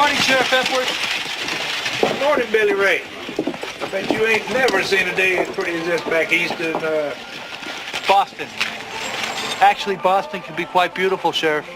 Morning, Sheriff Epworth. Good morning, Billy Ray. I bet you ain't never seen a day as pretty as this back east in, Boston. Actually, Boston can be quite beautiful, Sheriff.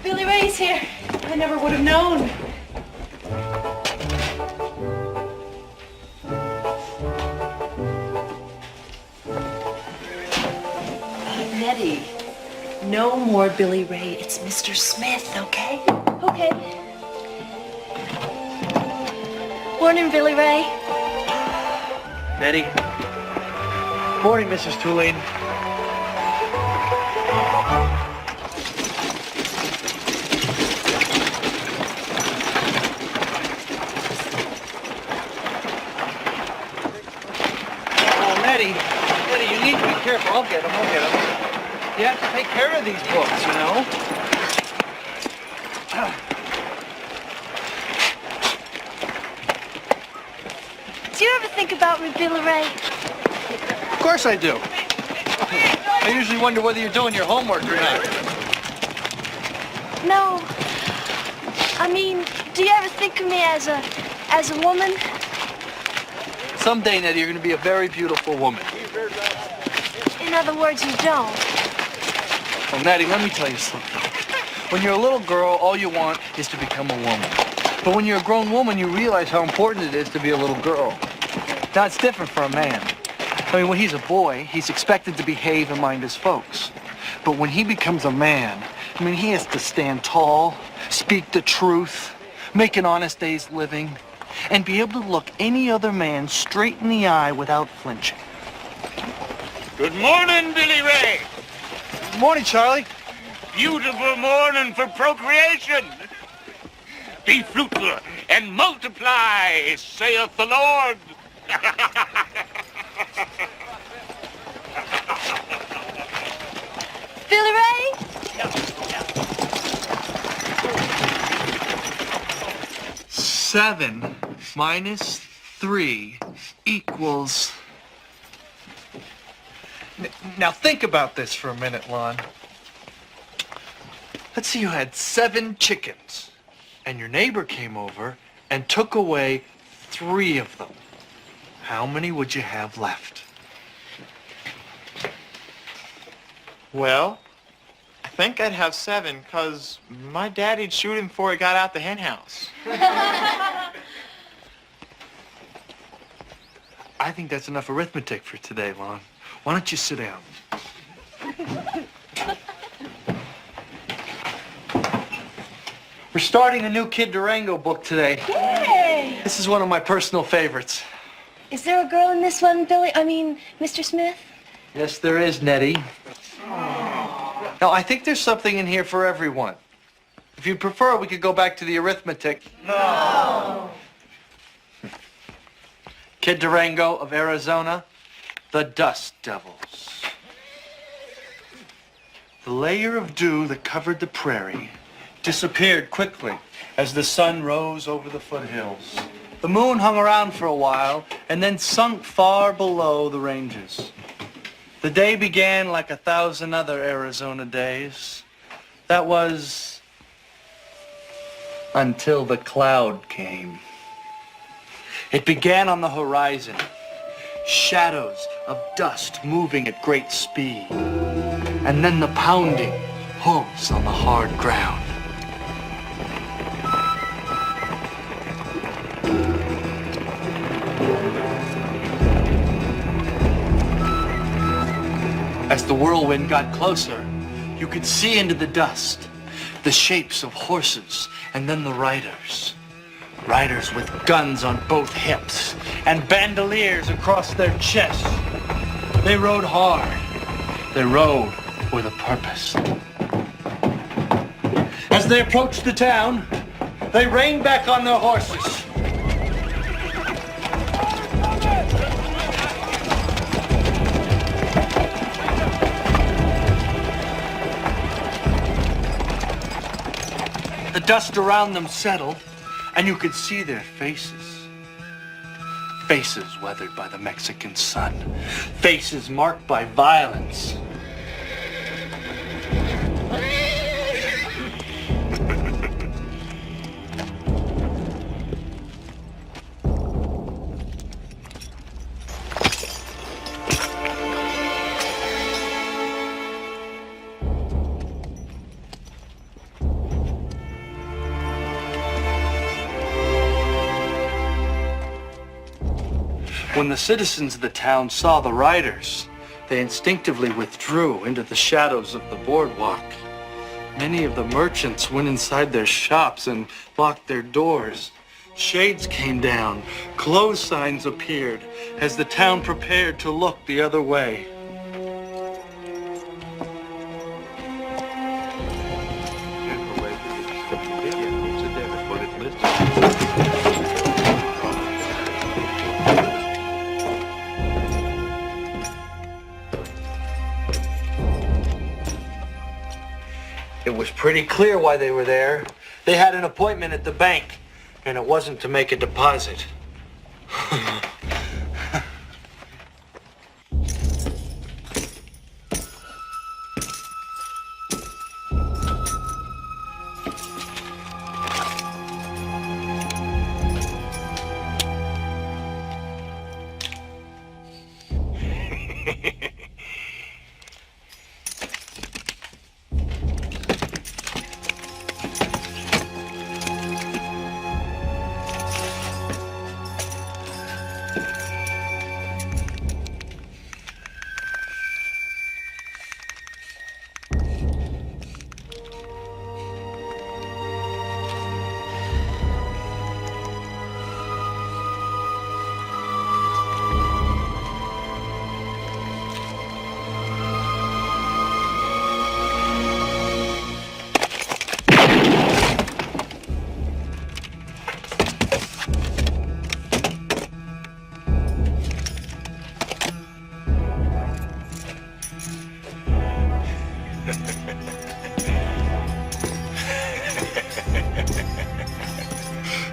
Billy Ray's here. I never would have known. Nettie, no more Billy Ray. It's Mr. Smith, okay? Okay. Morning, Billy Ray. Nettie. Morning, Mrs. Tulane. Nettie, you need to be careful. I'll get them. You have to take care of these books, you know. Do you ever think about me, Billy Ray? Of course I do. I usually wonder whether you're doing your homework or not. No. I mean, do you ever think of me as a woman? Someday, Nettie, you're going to be a very beautiful woman. In other words, you don't. Well, Nettie, let me tell you something. When you're a little girl, all you want is to become a woman. But when you're a grown woman, you realize how important it is to be a little girl. Now, it's different for a man. I mean, when he's a boy, he's expected to behave and mind his folks. But when he becomes a man, I mean, he has to stand tall, speak the truth, make an honest day's living, and be able to look any other man straight in the eye without flinching. Good morning, Billy Ray. Good morning, Charlie. Beautiful morning for procreation. Be fruitful and multiply, saith the Lord. Billy Ray? 7 minus 3 equals... Now think about this for a minute, Lon. Let's say you had 7 chickens, and your neighbor came over and took away 3 of them. How many would you have left? Well, I think I'd have 7, because my daddy'd shoot him before he got out the hen house. I think that's enough arithmetic for today, Lon. Why don't you sit down? We're starting a new Kid Durango book today. Yay! This is one of my personal favorites. Is there a girl in this one, Mr. Smith? Yes, there is, Nettie. Now, I think there's something in here for everyone. If you prefer, we could go back to the arithmetic. No! Kid Durango of Arizona, the Dust Devils. The layer of dew that covered the prairie disappeared quickly as the sun rose over the foothills. The moon hung around for a while and then sunk far below the ranges. The day began like 1,000 other Arizona days. That was until the cloud came. It began on the horizon, shadows of dust moving at great speed, and then the pounding hooves on the hard ground. As the whirlwind got closer, you could see into the dust the shapes of horses and then the riders. Riders with guns on both hips and bandoliers across their chests. They rode hard. They rode with a purpose. As they approached the town, They reined back on their horses. The dust around them settled, and you could see their faces. Faces weathered by the Mexican sun. Faces marked by violence. When the citizens of the town saw the riders, they instinctively withdrew into the shadows of the boardwalk. Many of the merchants went inside their shops and locked their doors. Shades came down, close signs appeared as the town prepared to look the other way. It was pretty clear why they were there. They had an appointment at the bank, and it wasn't to make a deposit.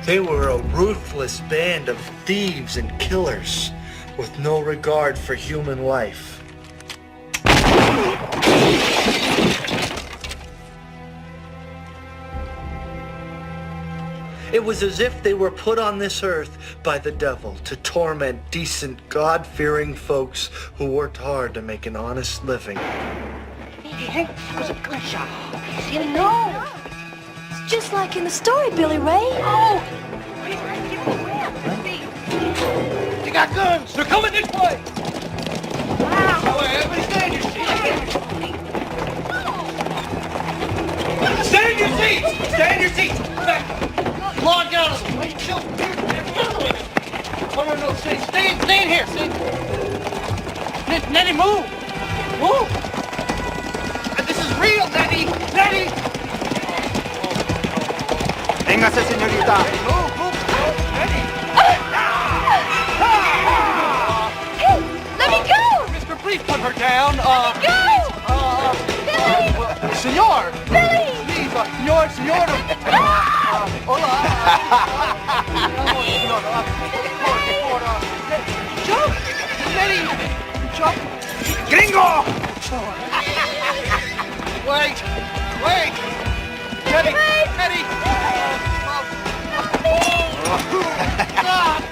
They were a ruthless band of thieves and killers with no regard for human life. It was as if they were put on this earth by the devil to torment decent, God-fearing folks who worked hard to make an honest living. Hey, it was a gunshot. See it? No. It's just like in the story, Billy Ray. Oh. They got guns. They're coming this way. Wow. Everybody stand your seats. Stand your seats. Stand your seats. Back. Log out of them. Wait, chill. No, stay in here. Stay. Nettie, move. Move. This is real, Nettie. Nettie. Véngase, señorita. Move. Nettie. Hey, let me go. Mister, please put her down. Let me go. Billy. Senor. Billy. Please, senor. Hola. Jump. Nettie. Jump. Gringo. Wait. Nettie.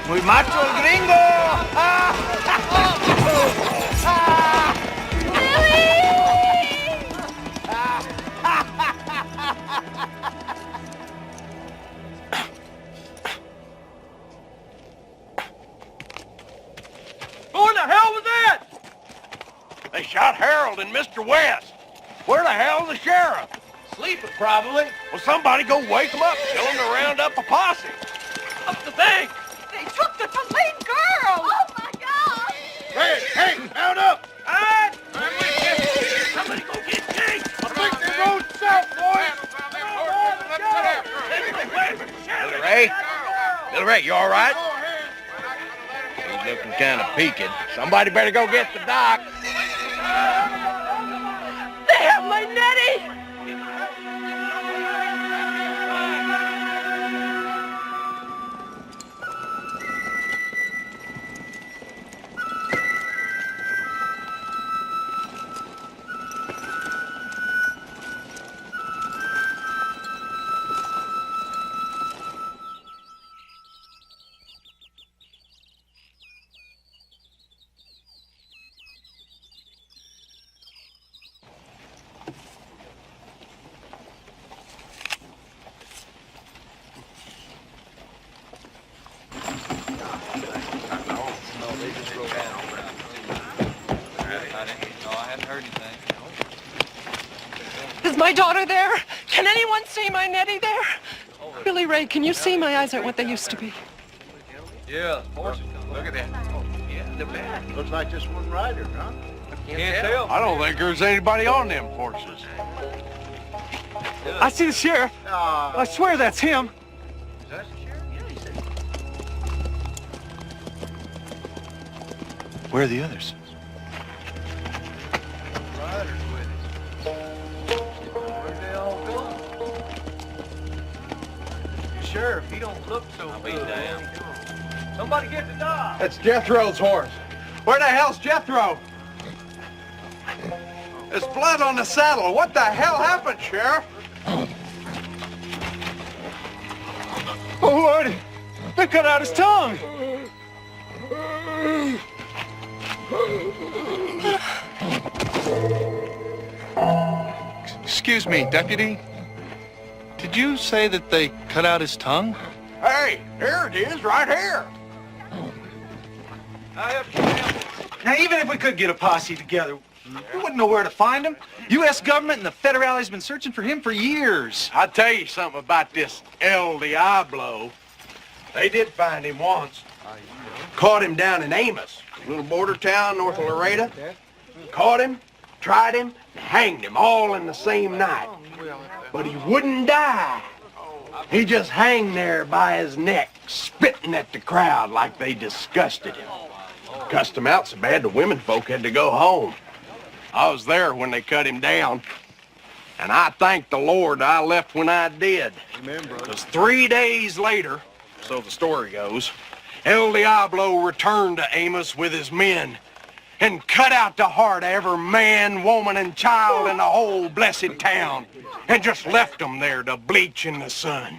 Muy macho el gringo. Who in the hell was that? They shot Harold and Mr. West. Where the hell's the sheriff? Sleeping, probably. Well, somebody go wake him up. Tell him to round up a posse. Up the bank. They took the lead girl! Oh my God. Hey, round up. All right. Somebody go get Jake. I think they're going south, boys. Hey, Billy Ray, you all right? He's looking kind of peaked. Somebody better go get the doc. They have my Nettie! Is my daughter there? Can anyone see my Nettie there? Billy Ray, can you see my eyes aren't what they used to be? Yeah, horses. Look at that. Yeah, the back. Looks like just one rider, huh? Can't tell. I don't think there's anybody on them horses. I see the sheriff. I swear that's him. Where are the others? Sheriff, he don't look so beat down. Somebody get the dog. That's Jethro's horse. Where the hell's Jethro? There's blood on the saddle. What the hell happened, Sheriff? Oh, Lord. They cut out his tongue. Excuse me, deputy. Did you say that they cut out his tongue? Hey, here it is, right here. Now, even if we could get a posse together, we wouldn't know where to find him. U.S. government and the federale's been searching for him for years. I'll tell you something about this El Diablo. They did find him once. Caught him down in Amos, a little border town north of Laredo. Caught him, tried him, and hanged him all in the same night. But he wouldn't die. He just hung there by his neck, spitting at the crowd like they disgusted him. Cussed him out so bad the women folk had to go home. I was there when they cut him down. And I thank the Lord I left when I did. Because 3 days later, so the story goes, El Diablo returned to Amos with his men and cut out the heart of every man, woman, and child in the whole blessed town and just left them there to bleach in the sun.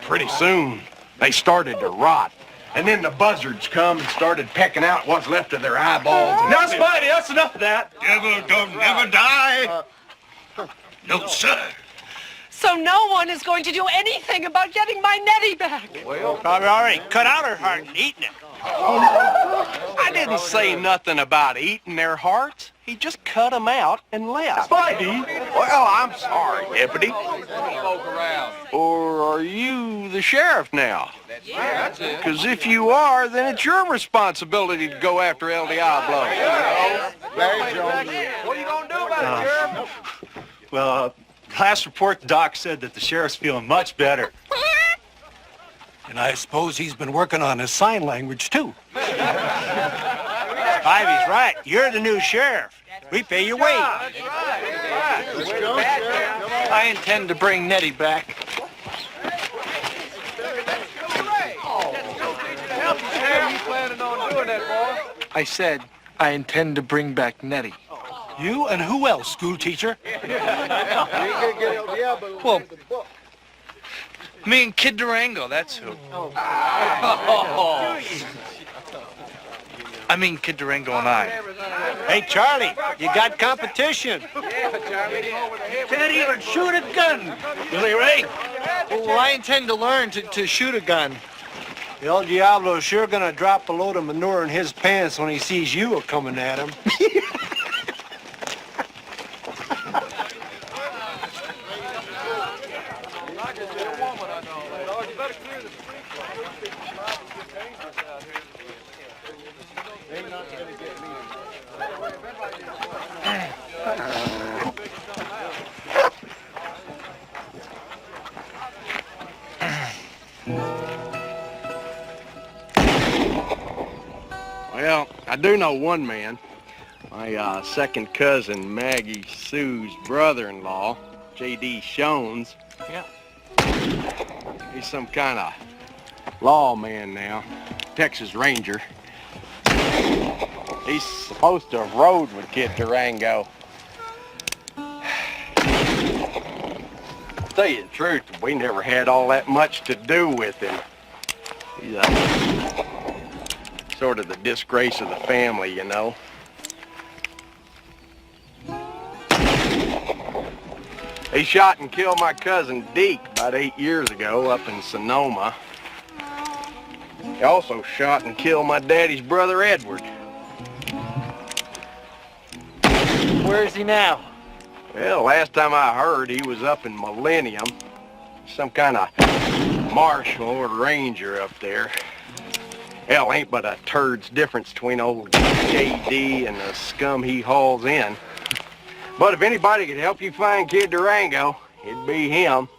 Pretty soon, they started to rot. And then the buzzards come and started pecking out what's left of their eyeballs. Now, Spidey, that's enough of that. Devil don't never die. No, sir. So no one is going to do anything about getting my Nettie back. Probably already cut out her heart and eaten it. I didn't say nothing about eating their hearts. He just cut them out and left. Spidey? Well, I'm sorry, deputy. Or are you the sheriff now? Yeah, that's it. Because if you are, then it's your responsibility to go after El Diablo. What are you going to do about it, Sheriff? Well, last report, the doc said that the sheriff's feeling much better. And I suppose he's been working on his sign language, too. Spivey's right. You're the new sheriff. We pay your wage. I intend to bring Nettie back. I said I intend to bring back Nettie. You and who else, school teacher? Well, me and Kid Durango, that's who. I mean Kid Durango and I. Hey, Charlie, you got competition. Can't even shoot a gun. Billy Ray. Well, I intend to learn to shoot a gun. El Diablo's sure gonna drop a load of manure in his pants when he sees you a coming at him. I do know one man. My second cousin, Maggie Sue's brother-in-law, J.D. Shones. Yeah. He's some kind of lawman now, Texas Ranger. He's supposed to have rode with Kid Durango. To tell you the truth, we never had all that much to do with him. He's sort of the disgrace of the family, you know. He shot and killed my cousin Deke about 8 years ago up in Sonoma. He also shot and killed my daddy's brother Edward. Where is he now? Well, last time I heard, he was up in Millennium. Some kind of marshal or ranger up there. Hell, ain't but a turd's difference between old J.D. and the scum he hauls in. But if anybody could help you find Kid Durango, it'd be him.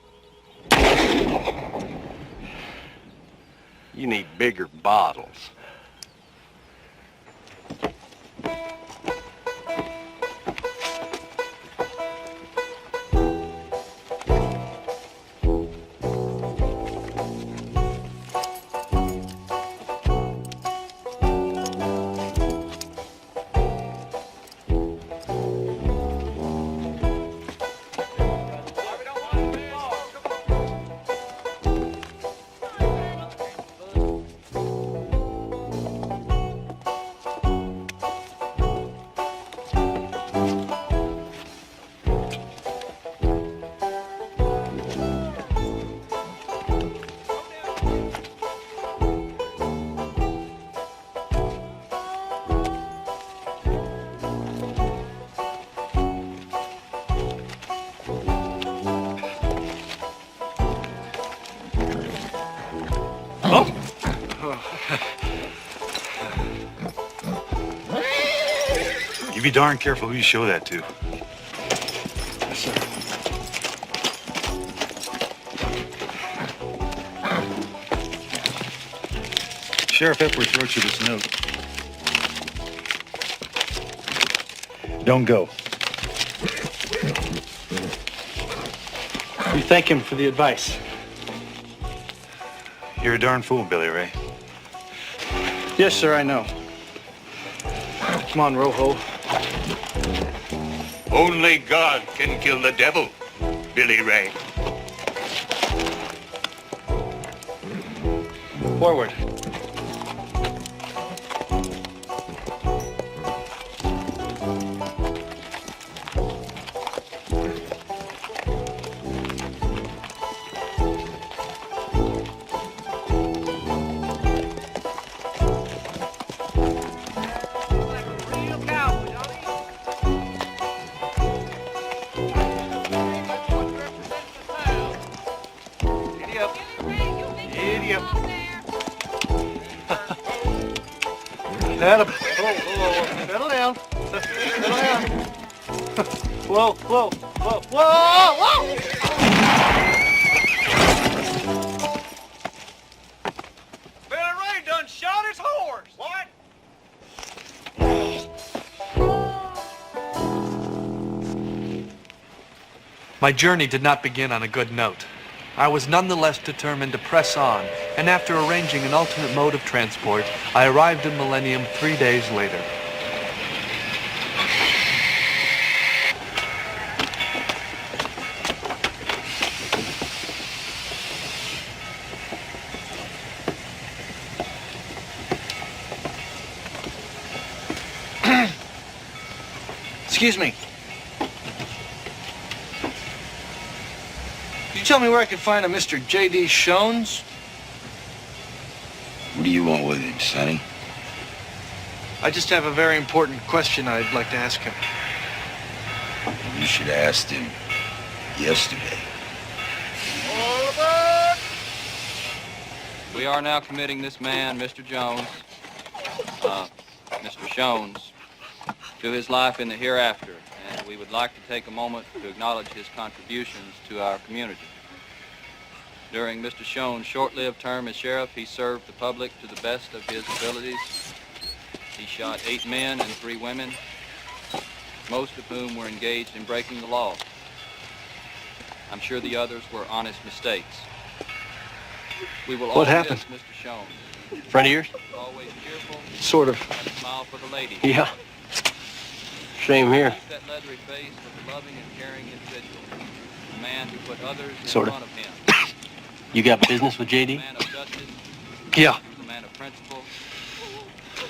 You need bigger bottles. You be darn careful who you show that to. Yes, sir. Sheriff Epworth wrote you this note. Don't go. We thank him for the advice. You're a darn fool, Billy Ray. Yes, sir, I know. Come on, Rojo. Only God can kill the devil, Billy Ray. Forward. Settle down. Settle down. Whoa, whoa, whoa, whoa, whoa! Billy Ray done shot his horse. What? My journey did not begin on a good note. I was nonetheless determined to press on, and after arranging an alternate mode of transport, I arrived in Millennium 3 days later. Excuse me. Can you tell me where I can find a Mr. J.D. Shones? What do you want with him, Sonny? I just have a very important question I'd like to ask him. You should have asked him yesterday. We are now committing this man, Mr. Jones, Mr. Shones, to his life in the hereafter, and we would like to take a moment to acknowledge his contributions to our community. During Mr. Shones' short-lived term as sheriff, he served the public to the best of his abilities. He shot 8 men and 3 women, most of whom were engaged in breaking the law. I'm sure the others were honest mistakes. We will What all happened? miss Mr. Schoen. Friend of yours? Always cheerful. Sort of. Had a smile for the ladies. Yeah. Same here. Keep that leathery face of a loving and caring individual. A man who put others in Sort of. front of him. You got business with JD? A man of justice. Yeah. A man of principle.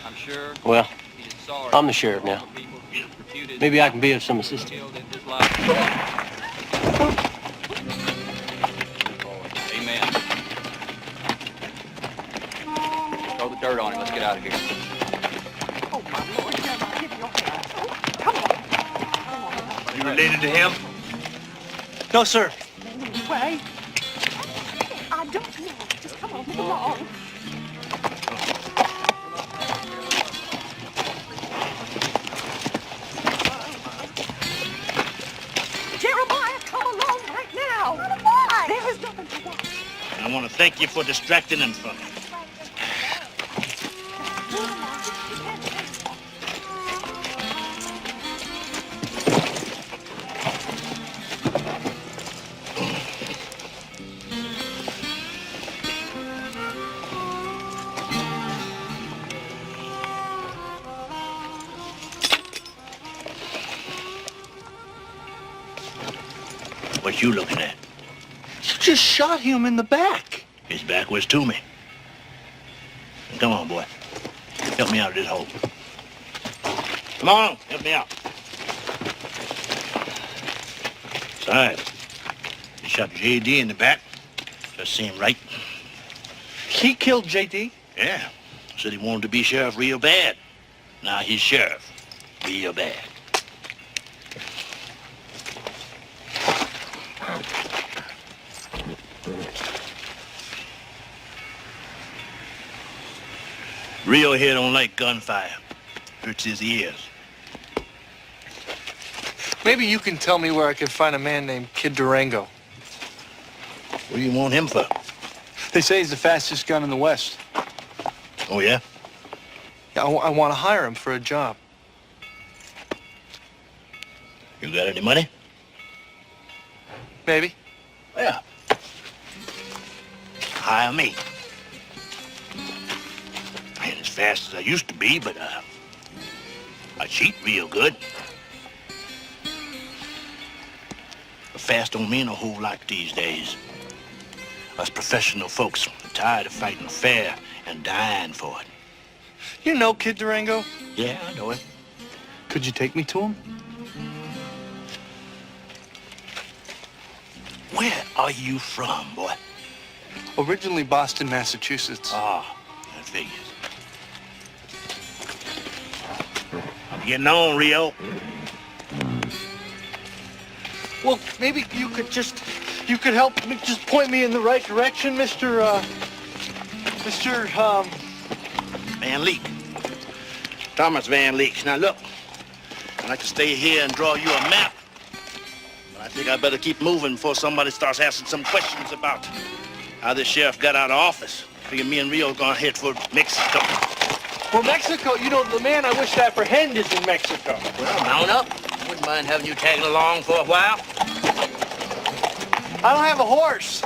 I'm sure Well, he is sorry. I'm the sheriff now. for people who reputed Maybe I can be of some assistance. killed in his life. Amen. Throw the dirt on him. Let's get out of here. Oh, my Lord, Jerry, give me your hand. Come on. You related to him? No, sir. Way. I don't know. Just come on, move along. Jeremiah, come along right now. Why? There is nothing to watch. I want to thank you for distracting him from me. What you looking at? You just shot him in the back. His back was to me. Come on, boy. Help me out of this hole. Come on, help me out. Besides, he shot J.D. in the back. Just seemed right. He killed JD? Yeah. Said he wanted to be sheriff real bad. Now he's sheriff. Real bad. Rio here don't like gunfire. Hurts his ears. Maybe you can tell me where I can find a man named Kid Durango. What do you want him for? They say he's the fastest gun in the West. Oh, yeah? Yeah, I want to hire him for a job. You got any money? Maybe. Yeah. Hire me. I ain't as fast as I used to be, but I cheat real good. But fast don't mean a whole lot these days. Us professional folks are tired of fighting fair and dying for it. You know Kid Durango? Yeah, I know him. Could you take me to him? Where are you from, boy? Originally Boston, Massachusetts. Ah, that figures. I'm getting on, Rio. Well, maybe you could help me, just point me in the right direction, Mr. Van Leek. Thomas Van Leek. Now, look, I'd like to stay here and draw you a map. But I think I better keep moving before somebody starts asking some questions about how this sheriff got out of office. Figure me and Rio are gonna head for Mexico. Well, Mexico, you know, the man I wish to apprehend is in Mexico. Well, mount up. Wouldn't mind having you tagging along for a while. I don't have a horse.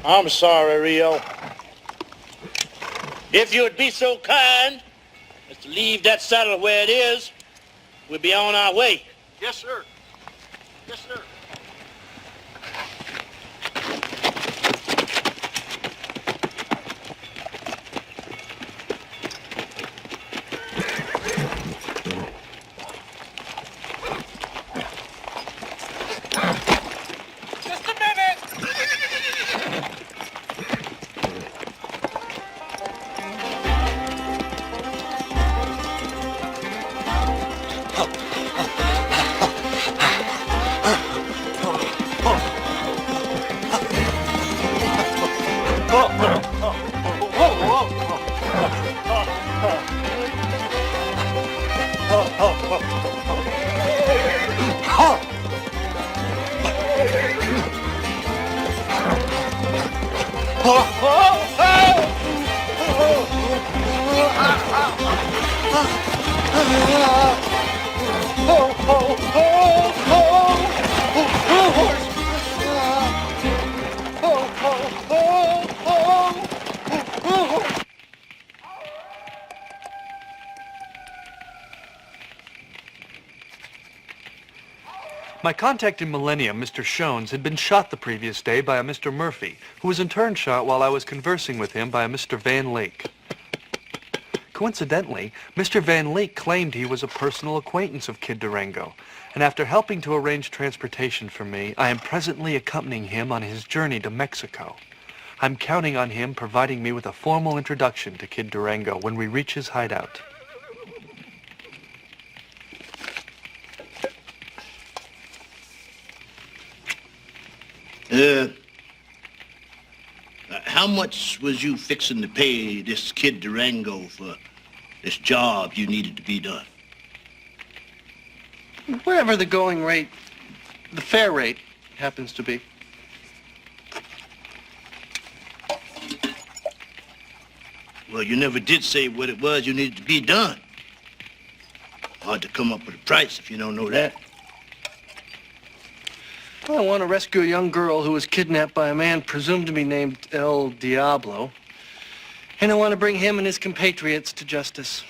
I'm sorry, Rio. If you would be so kind as to leave that saddle where it is, we'll be on our way. Yes, sir. Yes, sir. Just a minute! My contact in Millennium, Mr. Shones, had been shot the previous day by a Mr. Murphy, who was in turn shot while I was conversing with him by a Mr. Van Lake. Coincidentally, Mr. Van Lake claimed he was a personal acquaintance of Kid Durango, and after helping to arrange transportation for me, I am presently accompanying him on his journey to Mexico. I'm counting on him providing me with a formal introduction to Kid Durango when we reach his hideout. How much was you fixing to pay this Kid Durango for this job you needed to be done? Wherever the going rate, the fair rate, happens to be. Well, you never did say what it was you needed to be done. Hard to come up with a price if you don't know that. Well, I want to rescue a young girl who was kidnapped by a man presumed to be named El Diablo. And I want to bring him and his compatriots to justice.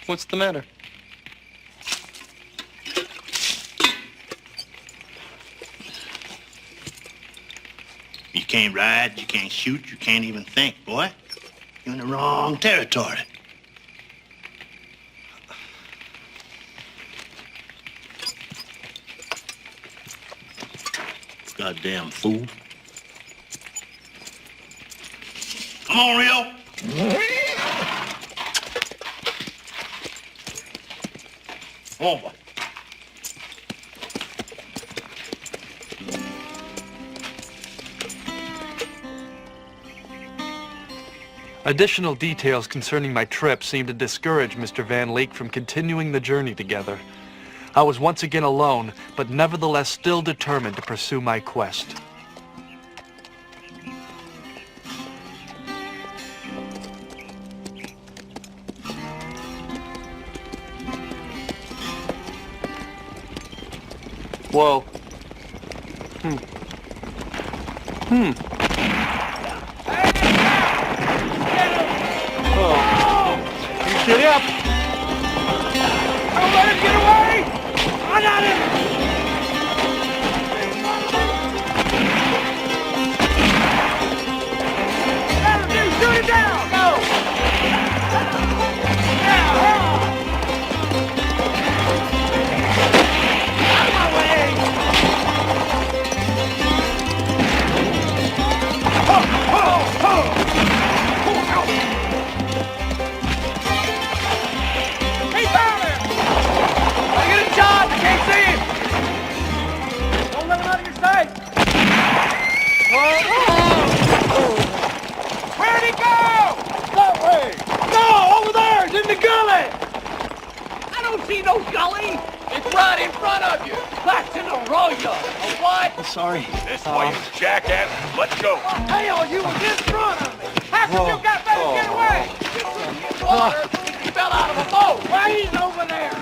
What's the matter? You can't ride, you can't shoot, you can't even think, boy. You're in the wrong territory. Goddamn fool. Come on, Rio. Over. Additional details concerning my trip seemed to discourage Mr. Van Leek from continuing the journey together. I was once again alone, but nevertheless still determined to pursue my quest. Whoa. Get up! Don't let him get away! I got him! That'll do! Shoot him down! Go! Now! Out of my way! Ho! Ho! Ho! John, I can't see him! Don't let him out of your sight! Where'd he go? That way! No, over there! It's in the gully! I don't see no gully! It's right in front of you! That's an arroyo! A what? I'm sorry. This way, you jackass! Let's go! Hell, you was in front of me! How come you got better get away? You water! You fell out of a boat! Why he's over there?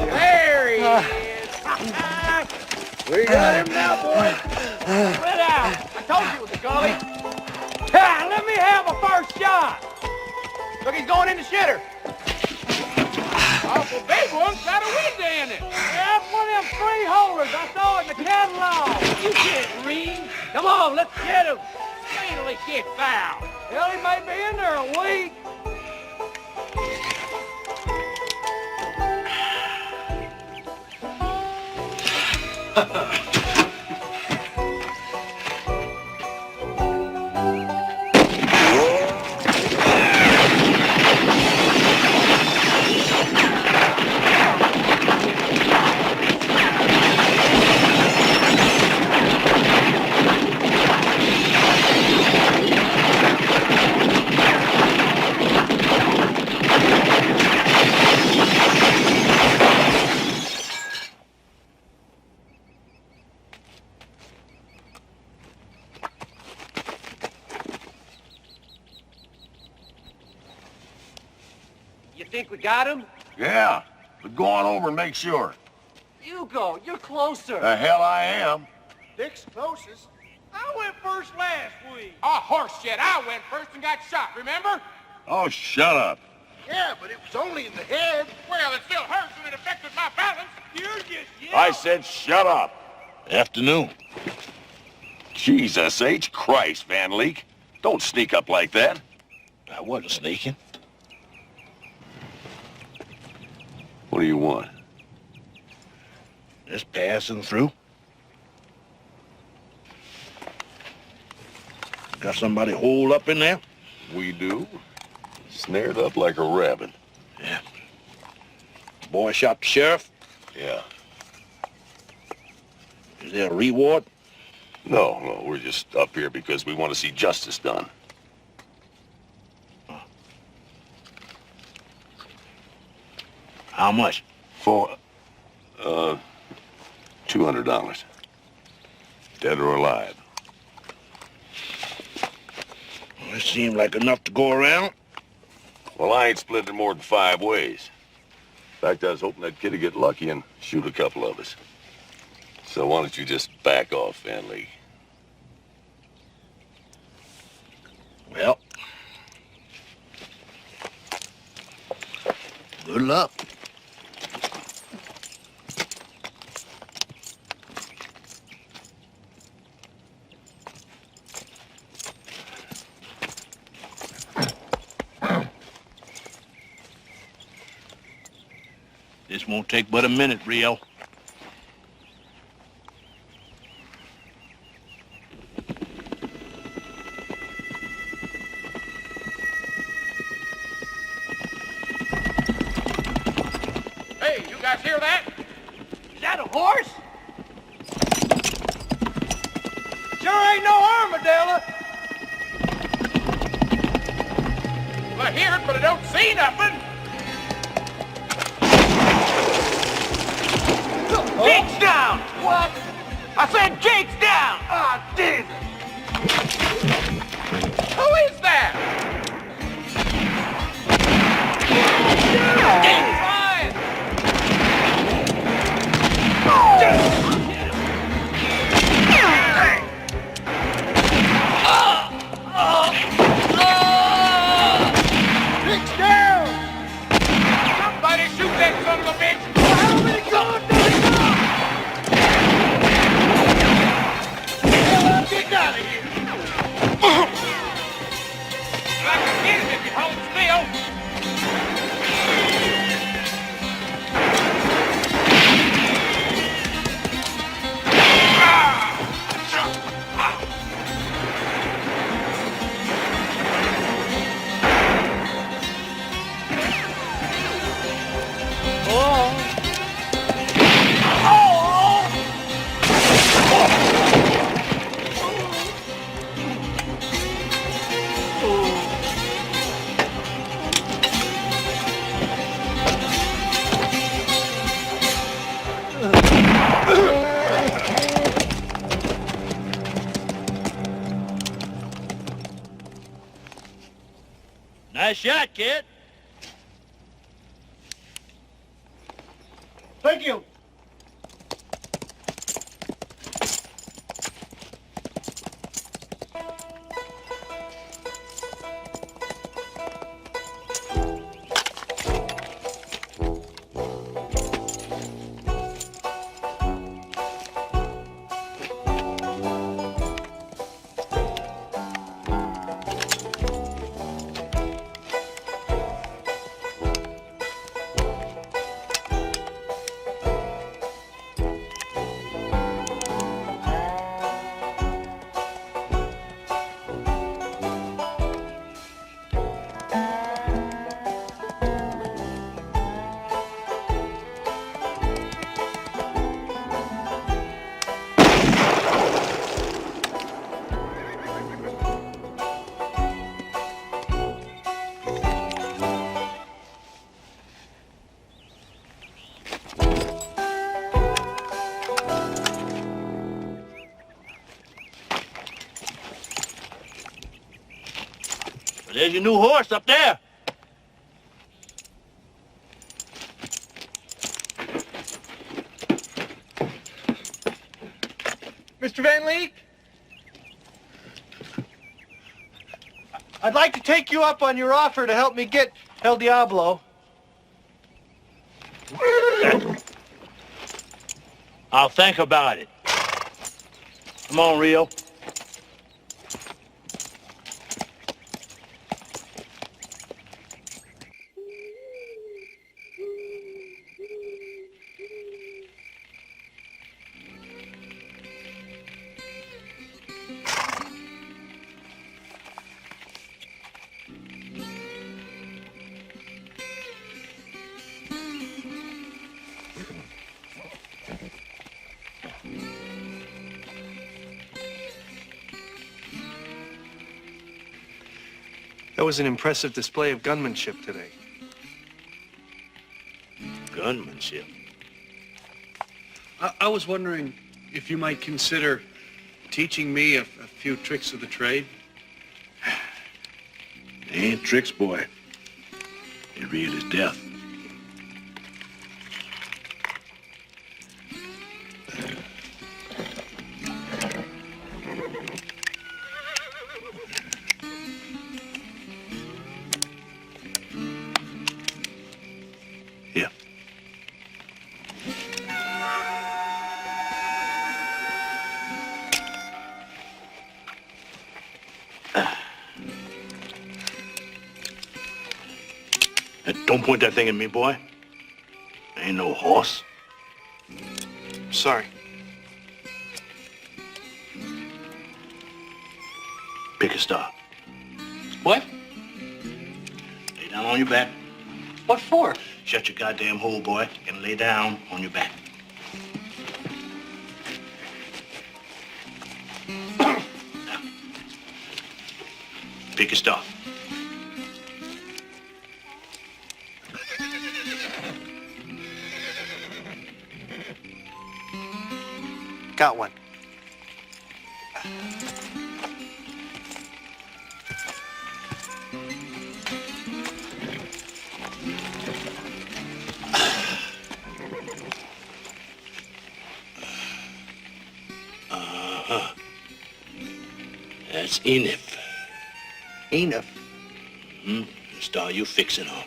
There he is! We got him now, boys! Spread out! I told you it was a gully! Let me have a first shot! Look, he's going in the shitter! Awful big one's got a window in it. Yeah, that's one of them three holders I saw in the catalog. You can't read. Come on, let's get him. Wait till he gets foul. Hell, he may be in there a week. You think we got him? Yeah, but go on over and make sure. You go. You're closer. The hell I am. Dick's closest. I went first last week. Oh, horse shit. I went first and got shot, remember? Oh, shut up. Yeah, but it was only in the head. Well, it still hurts and it affected my balance. You're just I said shut up. Afternoon. Jesus H. Christ, Van Leek. Don't sneak up like that. I wasn't sneaking. What do you want? Just passing through. Got somebody holed up in there? We do. Snared up like a rabbit. Yeah. Boy shot the sheriff? Yeah. Is there a reward? No, we're just up here because we want to see justice done. How much? For, $200. Dead or alive. Well, it seemed like enough to go around. Well, I ain't split it more than 5 ways. In fact, I was hoping that kid would get lucky and shoot a couple of us. So why don't you just back off, Van Leek? Well, good luck. This won't take but a minute, Rio. Hey, you guys hear that? Is that a horse? Sure ain't no armadillo. Well, I hear it, but I don't see nothing. Jake's down! What? I said Jake's down! Ah, Jesus! Who is that? Jake's flying! Jake's down! Somebody shoot that son of a bitch! How many guns does he got? Get out of here! I can get him if you hold still. Nice shot, kid. Thank you. There's your new horse up there. Mr. Van Leek? I'd like to take you up on your offer to help me get El Diablo. I'll think about it. Come on, Rio. That was an impressive display of gunmanship today. Gunmanship? I was wondering if you might consider teaching me a few tricks of the trade. They ain't tricks, boy. It real is death. Here. Don't point that thing at me, boy. I ain't no horse. Sorry. Pick a star. What? Lay down on your back. What for? Shut your goddamn hole, boy, and lay down on your back. Now, pick a star. Got one. That's enough. Enough? The star you fixing on.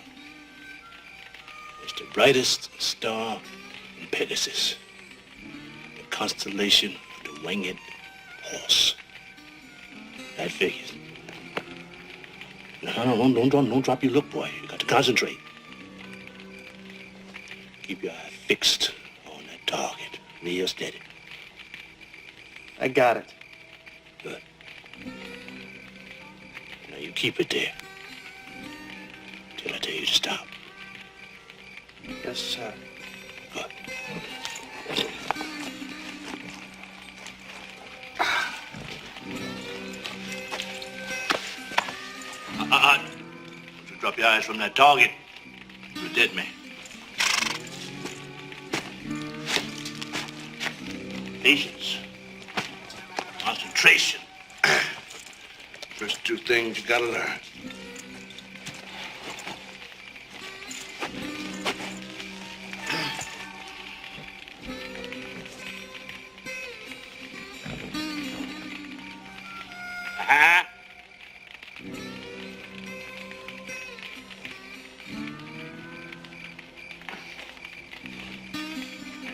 It's the brightest star in Pegasus. The constellation of the winged horse. That figures. No, don't drop your look, boy. You got to concentrate. Keep your eye fixed on that target. Real steady. I got it. Good. Now you keep it there. Till I tell you to stop. Yes, sir. Good. Don't you drop your eyes from that target. You're a dead man. Patience. Concentration. First two things you gotta learn.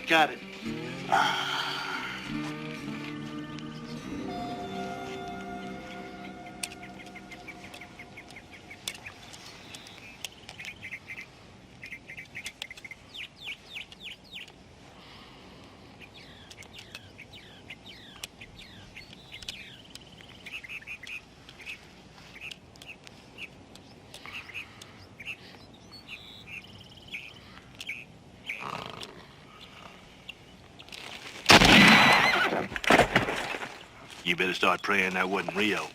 Got it. You better start praying that wasn't Rio.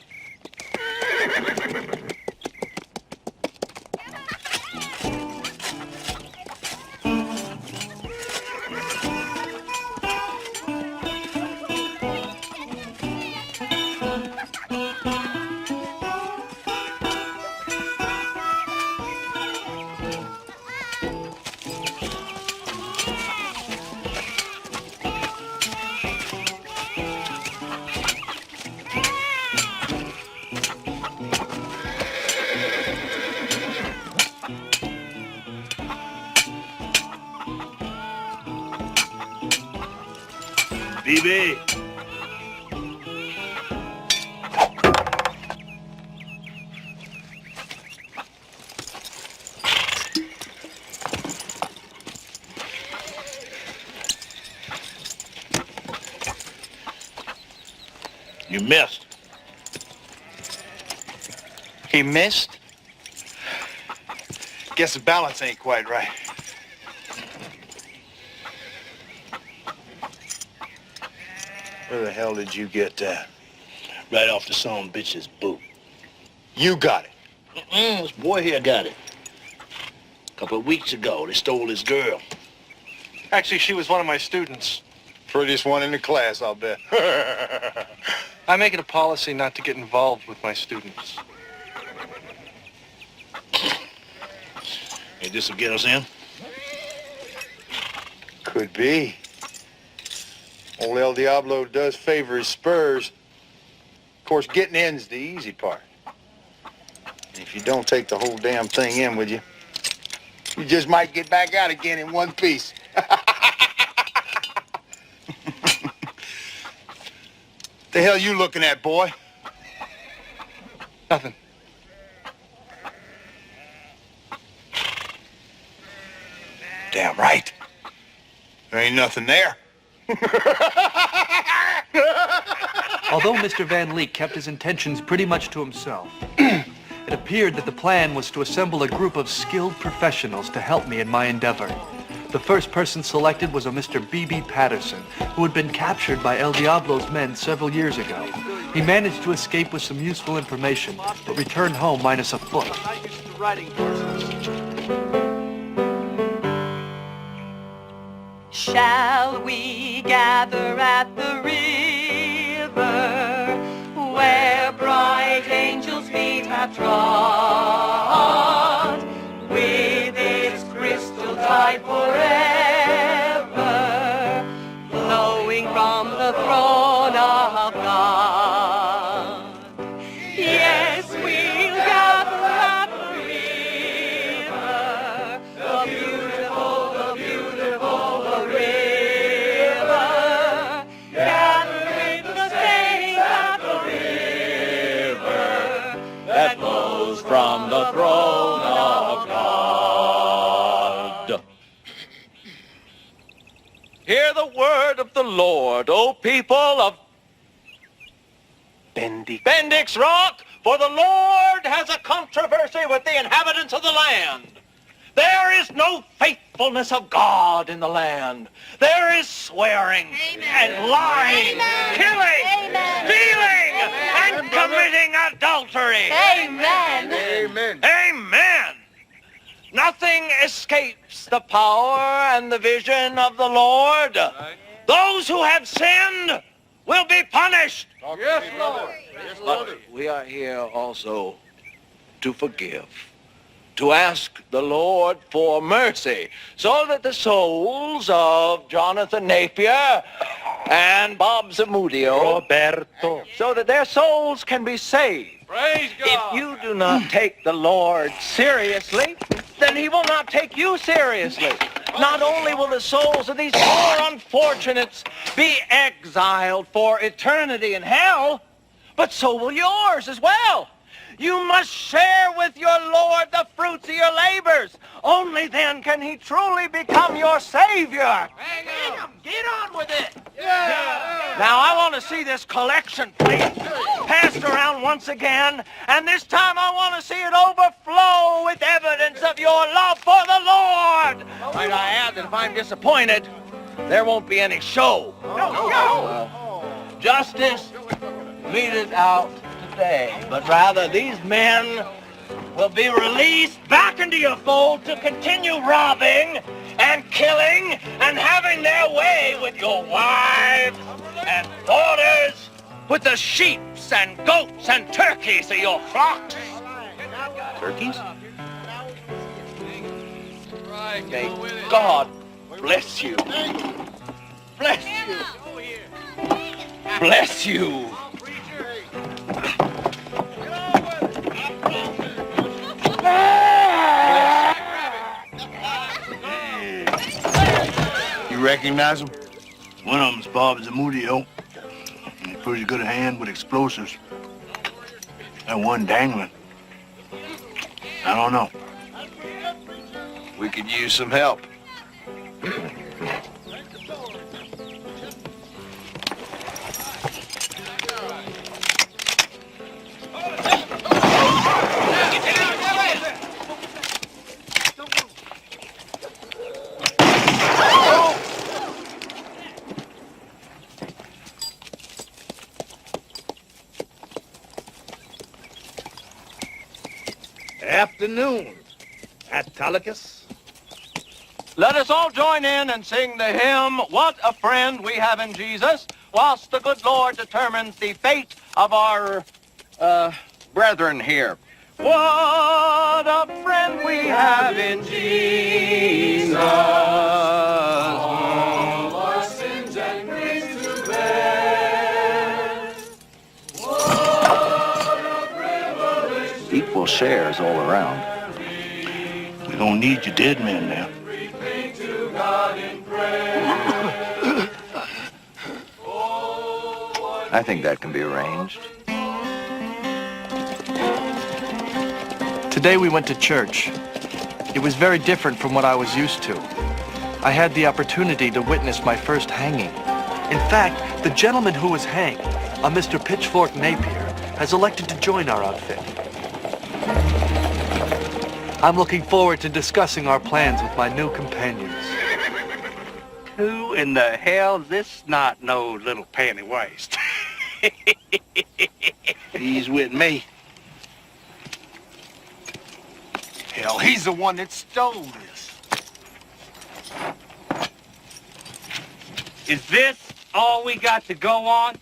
BB. You missed. He missed? Guess the balance ain't quite right. Where the hell did you get that? Right off the son bitch's boot. You got it. This boy here got it. A couple of weeks ago, they stole his girl. Actually, she was one of my students. Prettiest one in the class, I'll bet. I make it a policy not to get involved with my students. Hey, this'll get us in? Could be. Old El Diablo does favor his spurs. Of course, getting in's the easy part. And if you don't take the whole damn thing in with you, you just might get back out again in one piece. The hell you looking at, boy? Nothing. Damn right. There ain't nothing there. Although Mr. Van Leek kept his intentions pretty much to himself, it appeared that the plan was to assemble a group of skilled professionals to help me in my endeavor. The first person selected was a Mr. B.B. Patterson, who had been captured by El Diablo's men several years ago. He managed to escape with some useful information, but returned home minus a foot. Shall we gather at the river where bright angels' feet have trod, with its crystal tide forever flowing from the throne of God? Yes, we'll gather at the river, the beautiful river, gather with the saints at the river that flows from the throne of God. Hear the word of the Lord, O people of Bendix Rock, for the Lord has a controversy with the inhabitants of the land. There is no faithfulness of God in the land. There is swearing and lying, killing, stealing, and committing adultery. Amen. Amen. Nothing escapes the power and the vision of the Lord. Those who have sinned will be punished. Yes, Lord. But we are here also to forgive, to ask the Lord for mercy, so that the souls of Jonathan Napier and Bob Zamudio, Roberto, so that their souls can be saved. Praise God. If you do not take the Lord seriously, then he will not take you seriously. Not only will the souls of these poor unfortunates be exiled for eternity in hell, but so will yours as well. You must share with your Lord the fruits of your labors. Only then can he truly become your Savior. Hang on. Get on with it. Yeah. Now I want to see this collection plate passed around once again, and this time I want to see it overflow with evidence of your love for the Lord. Might I add that if I'm disappointed, there won't be any show. Justice meted out today, but rather these men will be released back into your fold to continue robbing and killing and having their way with your wives and daughters, with the sheep and goats and turkeys of your flocks. Turkeys? May God bless you. Bless you. Bless you. You recognize him? One of them's Bob Zamudio. He's pretty good at hand with explosives. And one dangling. I don't know. We could use some help. Afternoon, Autolycus. Let us all join in and sing the hymn, What a Friend We Have in Jesus, whilst the good Lord determines the fate of our, brethren here. What a friend we have in Jesus. All our sins and griefs to bear. What a privilege. Equal shares all around. We don't need your dead men now. To God in prayer. I think that can be arranged. Today we went to church. It was very different from what I was used to. I had the opportunity to witness my first hanging. In fact, the gentleman who was hanged, a Mr. Pitchfork Napier, has elected to join our outfit. I'm looking forward to discussing our plans with my new companions. Who in the hell's this snot-nosed little panty waist? He's with me. Hell, he's the one that stole this. Is this all we got to go on?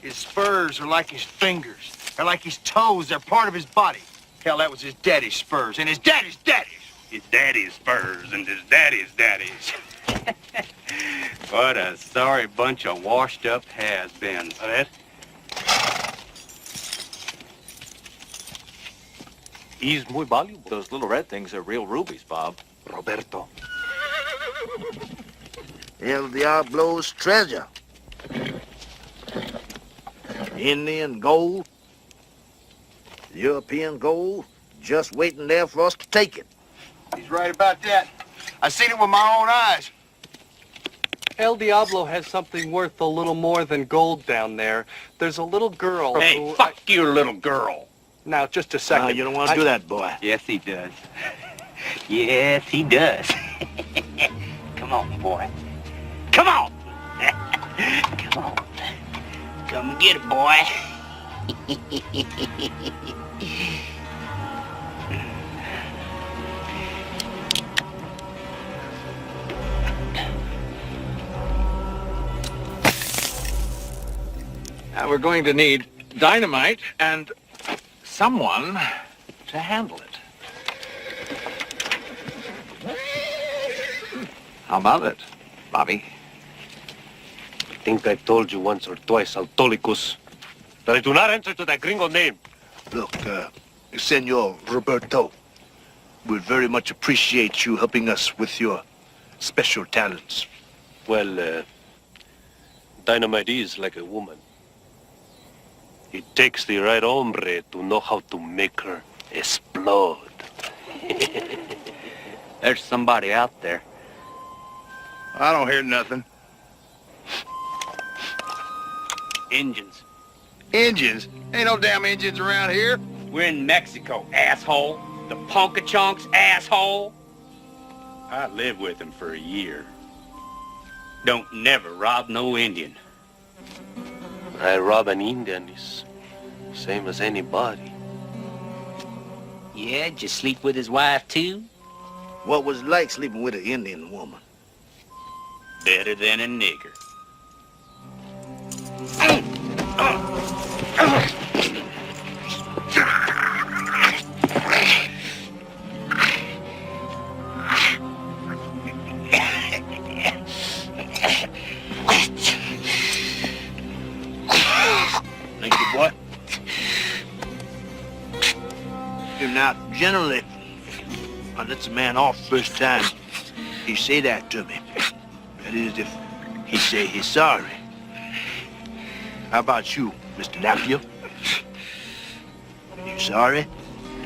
His spurs are like his fingers. They're like his toes. They're part of his body. Hell, that was his daddy's spurs and his daddy's daddy's. His daddy's spurs and his daddy's daddy's. What a sorry bunch of washed-up has-beens, Ed. He's muy valuable. Those little red things are real rubies, Bob. Roberto. El Diablo's treasure. Indian gold. European gold. Just waiting there for us to take it. He's right about that. I seen it with my own eyes. El Diablo has something worth a little more than gold down there. There's a little girl Hey, who... fuck you, little girl. Now, just a second. No, you don't want to do that, boy. Yes, he does. Yes, he does. Come on, boy. Come on! Come on. Come and get it, boy. Now we're going to need dynamite and someone to handle it. How about it, Bobby? I think I told you once or twice, Autolycus, that I do not answer to that gringo name. Look, Senor Roberto, we'd very much appreciate you helping us with your special talents. Well, dynamite is like a woman. It takes the right hombre to know how to make her explode. There's somebody out there. I don't hear nothing. Engines. Engines? Ain't no damn engines around here. We're in Mexico, asshole. The Ponka-Chonks, asshole. I lived with him for a year. Don't never rob no Indian. I rob an Indian is same as anybody. Yeah, did you sleep with his wife, too? What was it like sleeping with an Indian woman? Better than a nigger. Thank you, boy. Now, generally, I let the man off first time he say that to me. That is, if He say he's sorry. How about you, Mr. Napier? You sorry?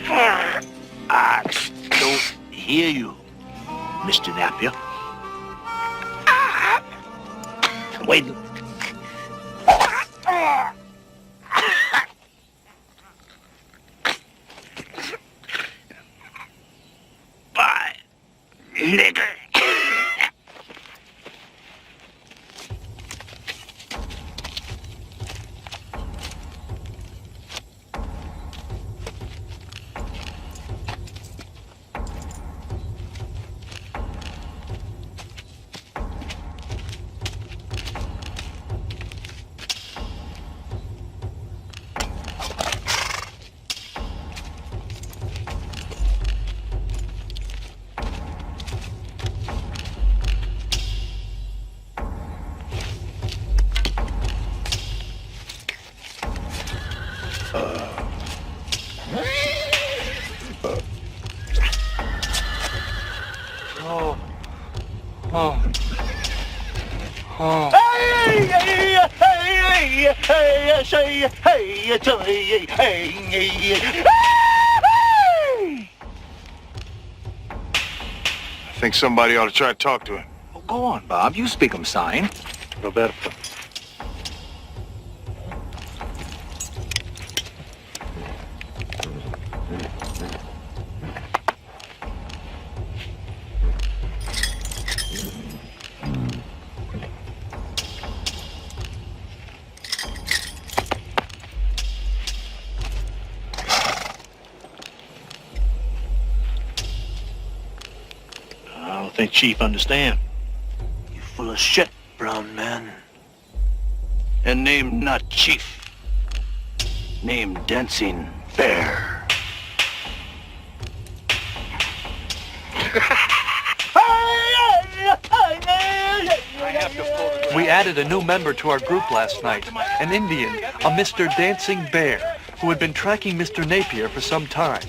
I don't hear you, Mr. Napier. Wait. Bye, nigger. I think somebody ought to try to talk to him. Well, go on, Bob. You speak him sign. Roberto. I don't think Chief understand. You full of shit, brown man. And name not Chief. Name Dancing Bear. We added a new member to our group last night, an Indian, a Mr. Dancing Bear, who had been tracking Mr. Napier for some time.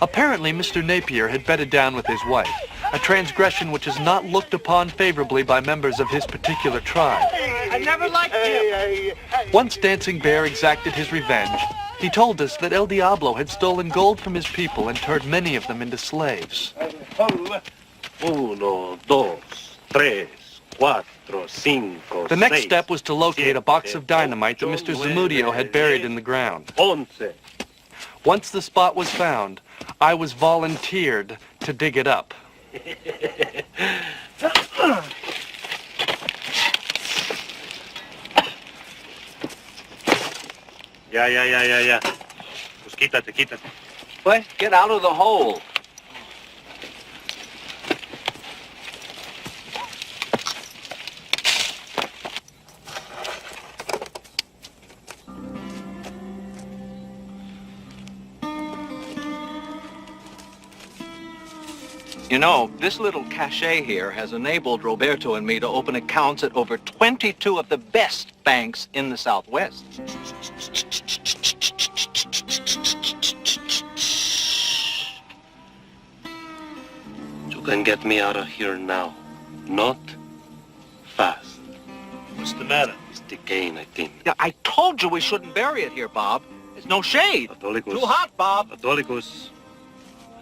Apparently, Mr. Napier had bedded down with his wife, a transgression which is not looked upon favorably by members of his particular tribe. I never liked him. Once Dancing Bear exacted his revenge, he told us that El Diablo had stolen gold from his people and turned many of them into slaves. 1, 2, 3, 4, 5, The next step was to locate a box of dynamite that Mr. Zamudio had buried in the ground. 11. Once the spot was found, I was volunteered to dig it up. Ya. Pues quítate. What? Get out of the hole. You know, this little cachet here has enabled Roberto and me to open accounts at over 22 of the best banks in the Southwest. You can get me out of here now. Not fast. What's the matter? It's decaying, I think. Yeah, I told you we shouldn't bury it here, Bob. There's no shade. Catholicos. Too hot, Bob. Catholicos.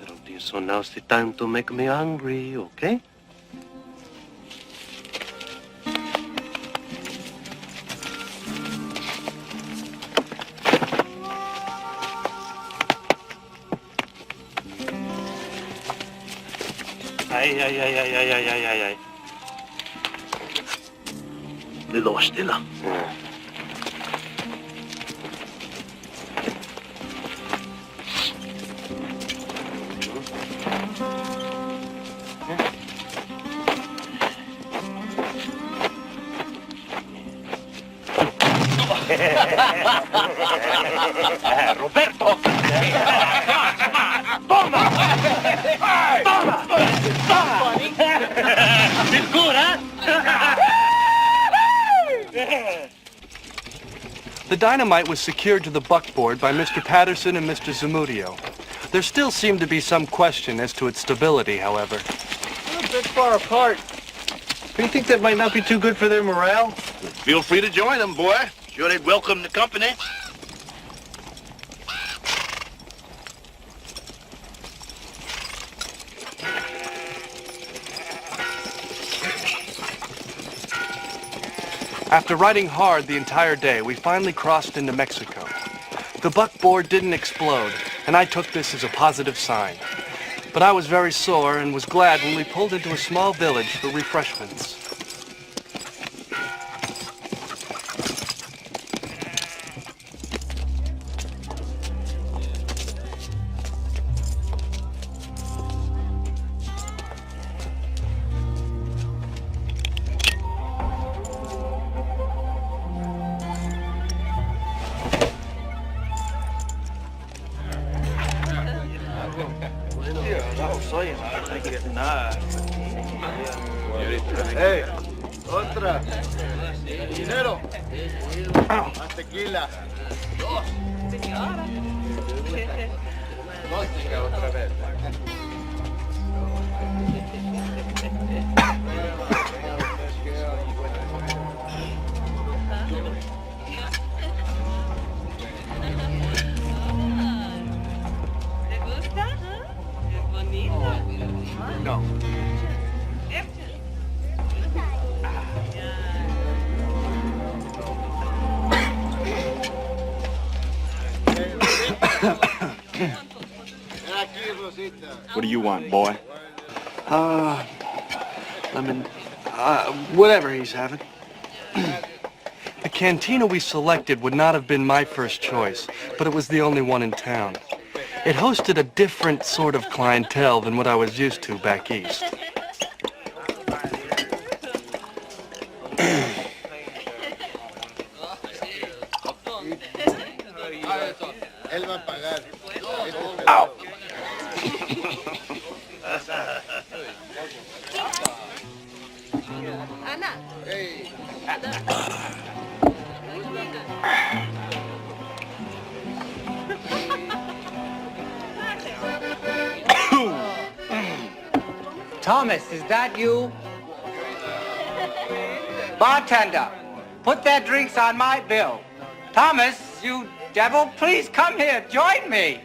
I don't think so. Now's the time to make me angry, okay? Ay. Little stiller. Roberto! Toma! Toma! Funny. It's good, huh? The dynamite was secured to the buckboard by Mr. Patterson and Mr. Zamudio. There still seemed to be some question as to its stability, however. We're a bit far apart. Do you think that might not be too good for their morale? Feel free to join them, boy. Sure they'd welcome the company. After riding hard the entire day, we finally crossed into Mexico. The buckboard didn't explode, and I took this as a positive sign. But I was very sore and was glad when we pulled into a small village for refreshments. Hey, otra. Dinero. Más tequila. Dos. Otra vez. ¿Te gusta? Es bonita. No. What do you want, boy? Whatever he's having. The cantina we selected would not have been my first choice, but it was the only one in town. It hosted a different sort of clientele than what I was used to back east. Ow. Thomas, is that you? Bartender, put their drinks on my bill. Thomas, you devil, please come here, join me.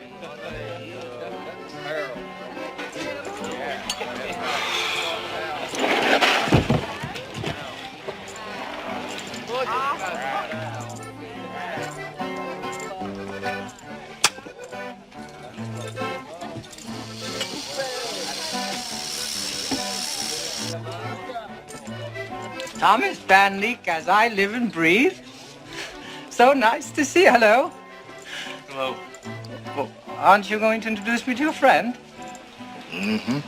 Thomas Van Leek, as I live and breathe. So nice to see you. Hello. Hello. Well, aren't you going to introduce me to your friend? Mm-hmm.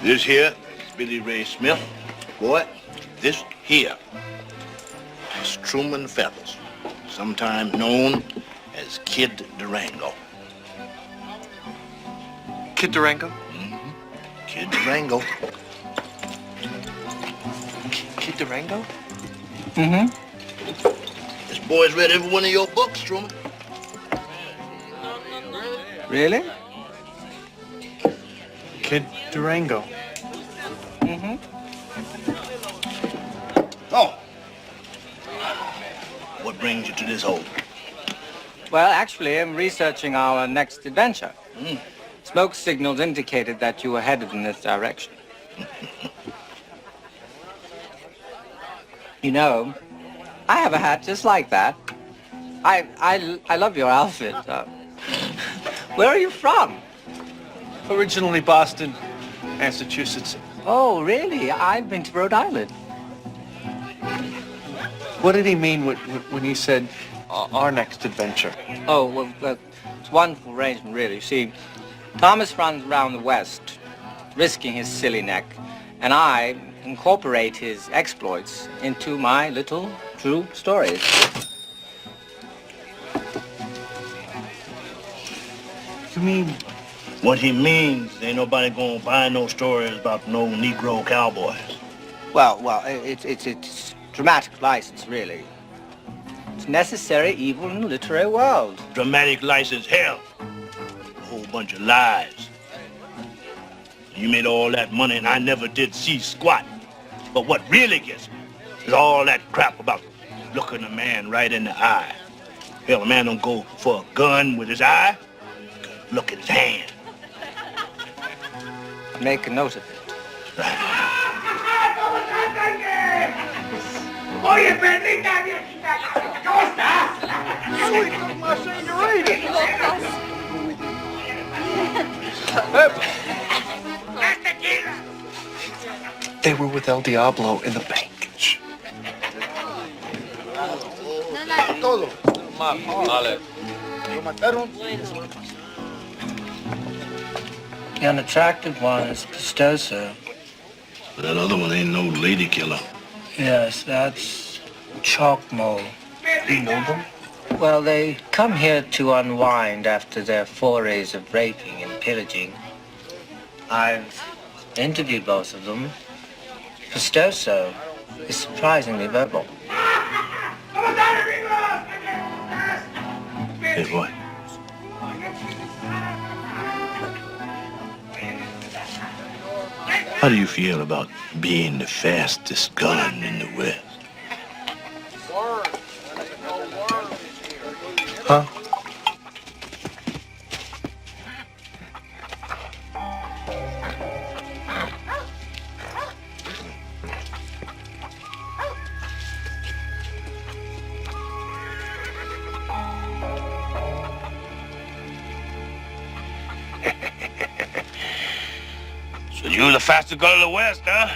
This here is Billy Ray Smith. Boy, this here is Truman Feathers, sometimes known as Kid Durango. Kid Durango? Mm-hmm. Kid Durango. Kid Durango? Mm-hmm. This boy's read every one of your books, Truman. Really? Kid Durango. Mm-hmm. Oh. What brings you to this hole? Well, actually, I'm researching our next adventure. Smoke signals indicated that you were headed in this direction. You know, I have a hat just like that. I love your outfit. Where are you from? Originally Boston, Massachusetts. Oh, really? I've been to Rhode Island. What did he mean when he said our next adventure? Oh, well, it's a wonderful arrangement, really. You see, Thomas runs around the West, risking his silly neck, and I incorporate his exploits into my little true stories. You mean? What he means, ain't nobody gonna buy no stories about no Negro cowboys. Well, it's dramatic license, really. It's necessary evil in the literary world. Dramatic license, hell. A whole bunch of lies. You made all that money and I never did see squat. But what really gets me is all that crap about looking a man right in the eye. Hell, a man don't go for a gun with his eye. Look at his hand. Make a note of it. Oye, perdita, viejita, ¿cómo estás? Soy como señorita. They were with El Diablo in the bank. The unattractive one is Pistoso. That other one ain't no lady killer. Yes, that's Chalkmo. You know them? Well, they come here to unwind after their forays of raping and pillaging. I've interviewed both of them. Pistoso is surprisingly verbal. Hey, what? How do you feel about being the fastest gun in the West? Huh? So you the fastest gun in the West, huh?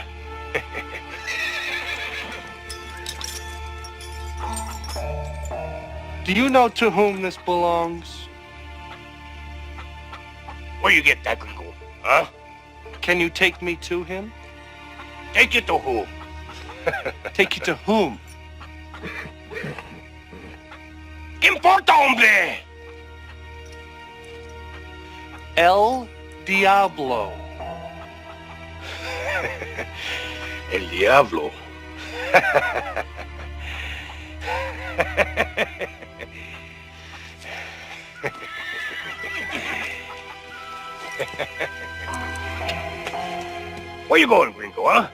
Do you know to whom this belongs? Where you get that gringo, huh? Can you take me to him? Take you to who? Take you to whom? ¿Qué importa, hombre? El Diablo. El Diablo. Where you going, gringo, huh?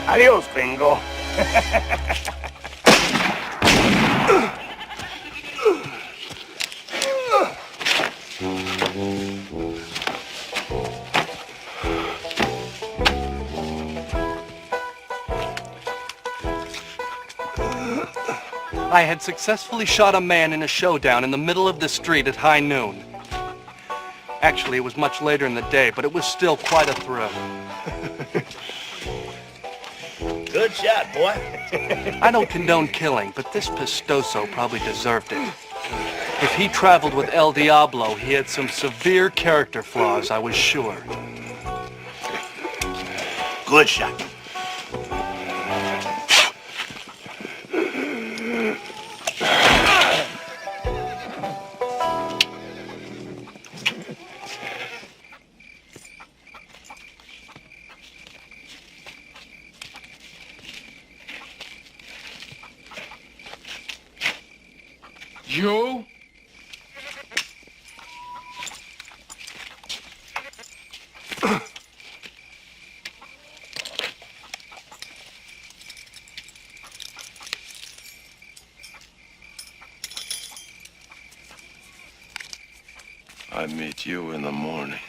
Adios, gringo. I had successfully shot a man in a showdown in the middle of the street at high noon. Actually, it was much later in the day, but it was still quite a thrill. Good shot, boy. I don't condone killing, but this Pistoso probably deserved it. If he traveled with El Diablo, he had some severe character flaws, I was sure. Good shot. You? I meet you in the morning,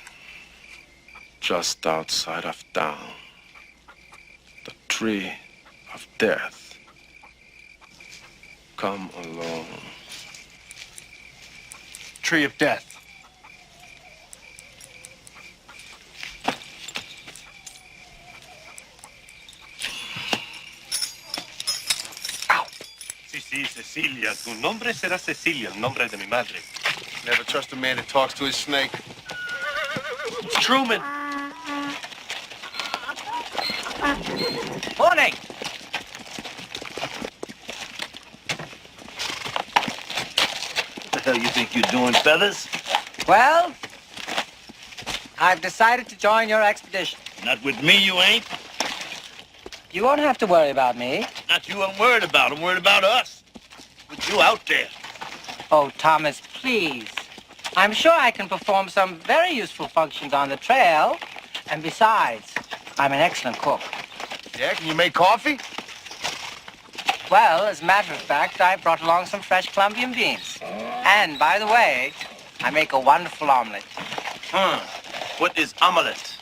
just outside of town. The tree of death. Come alone. Tree of death. Sí, Cecilia. Tu nombre será Cecilia, el nombre de mi madre. Never trust a man that talks to his snake. It's Truman. Morning. What the hell you think you're doing, Feathers? Well, I've decided to join your expedition. Not with me, you ain't. You won't have to worry about me. Not you I'm worried about. I'm worried about us. With you out there. Oh, Thomas, please. I'm sure I can perform some very useful functions on the trail. And besides, I'm an excellent cook. Yeah, can you make coffee? Well, as a matter of fact, I brought along some fresh Colombian beans. And, by the way, I make a wonderful omelet. What is omelet?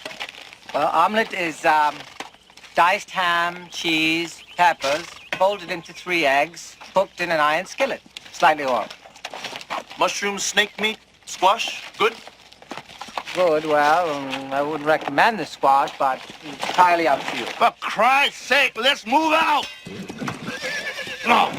Well, omelet is diced ham, cheese, peppers, folded into 3 eggs, cooked in an iron skillet, slightly oiled. Mushroom, snake meat, squash, good? Good, well, I wouldn't recommend the squash, but it's entirely up to you. For Christ's sake, let's move out! No.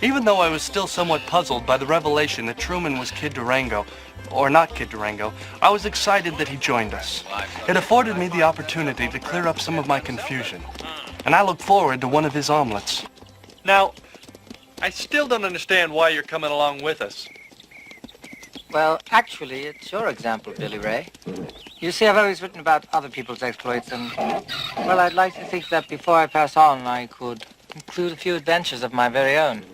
Even though I was still somewhat puzzled by the revelation that Truman was Kid Durango, or not Kid Durango, I was excited that he joined us. It afforded me the opportunity to clear up some of my confusion, and I look forward to one of his omelets. Now, I still don't understand why you're coming along with us. Well, actually, it's your example, Billy Ray. You see, I've always written about other people's exploits, and, well, I'd like to think that before I pass on, I could include a few adventures of my very own.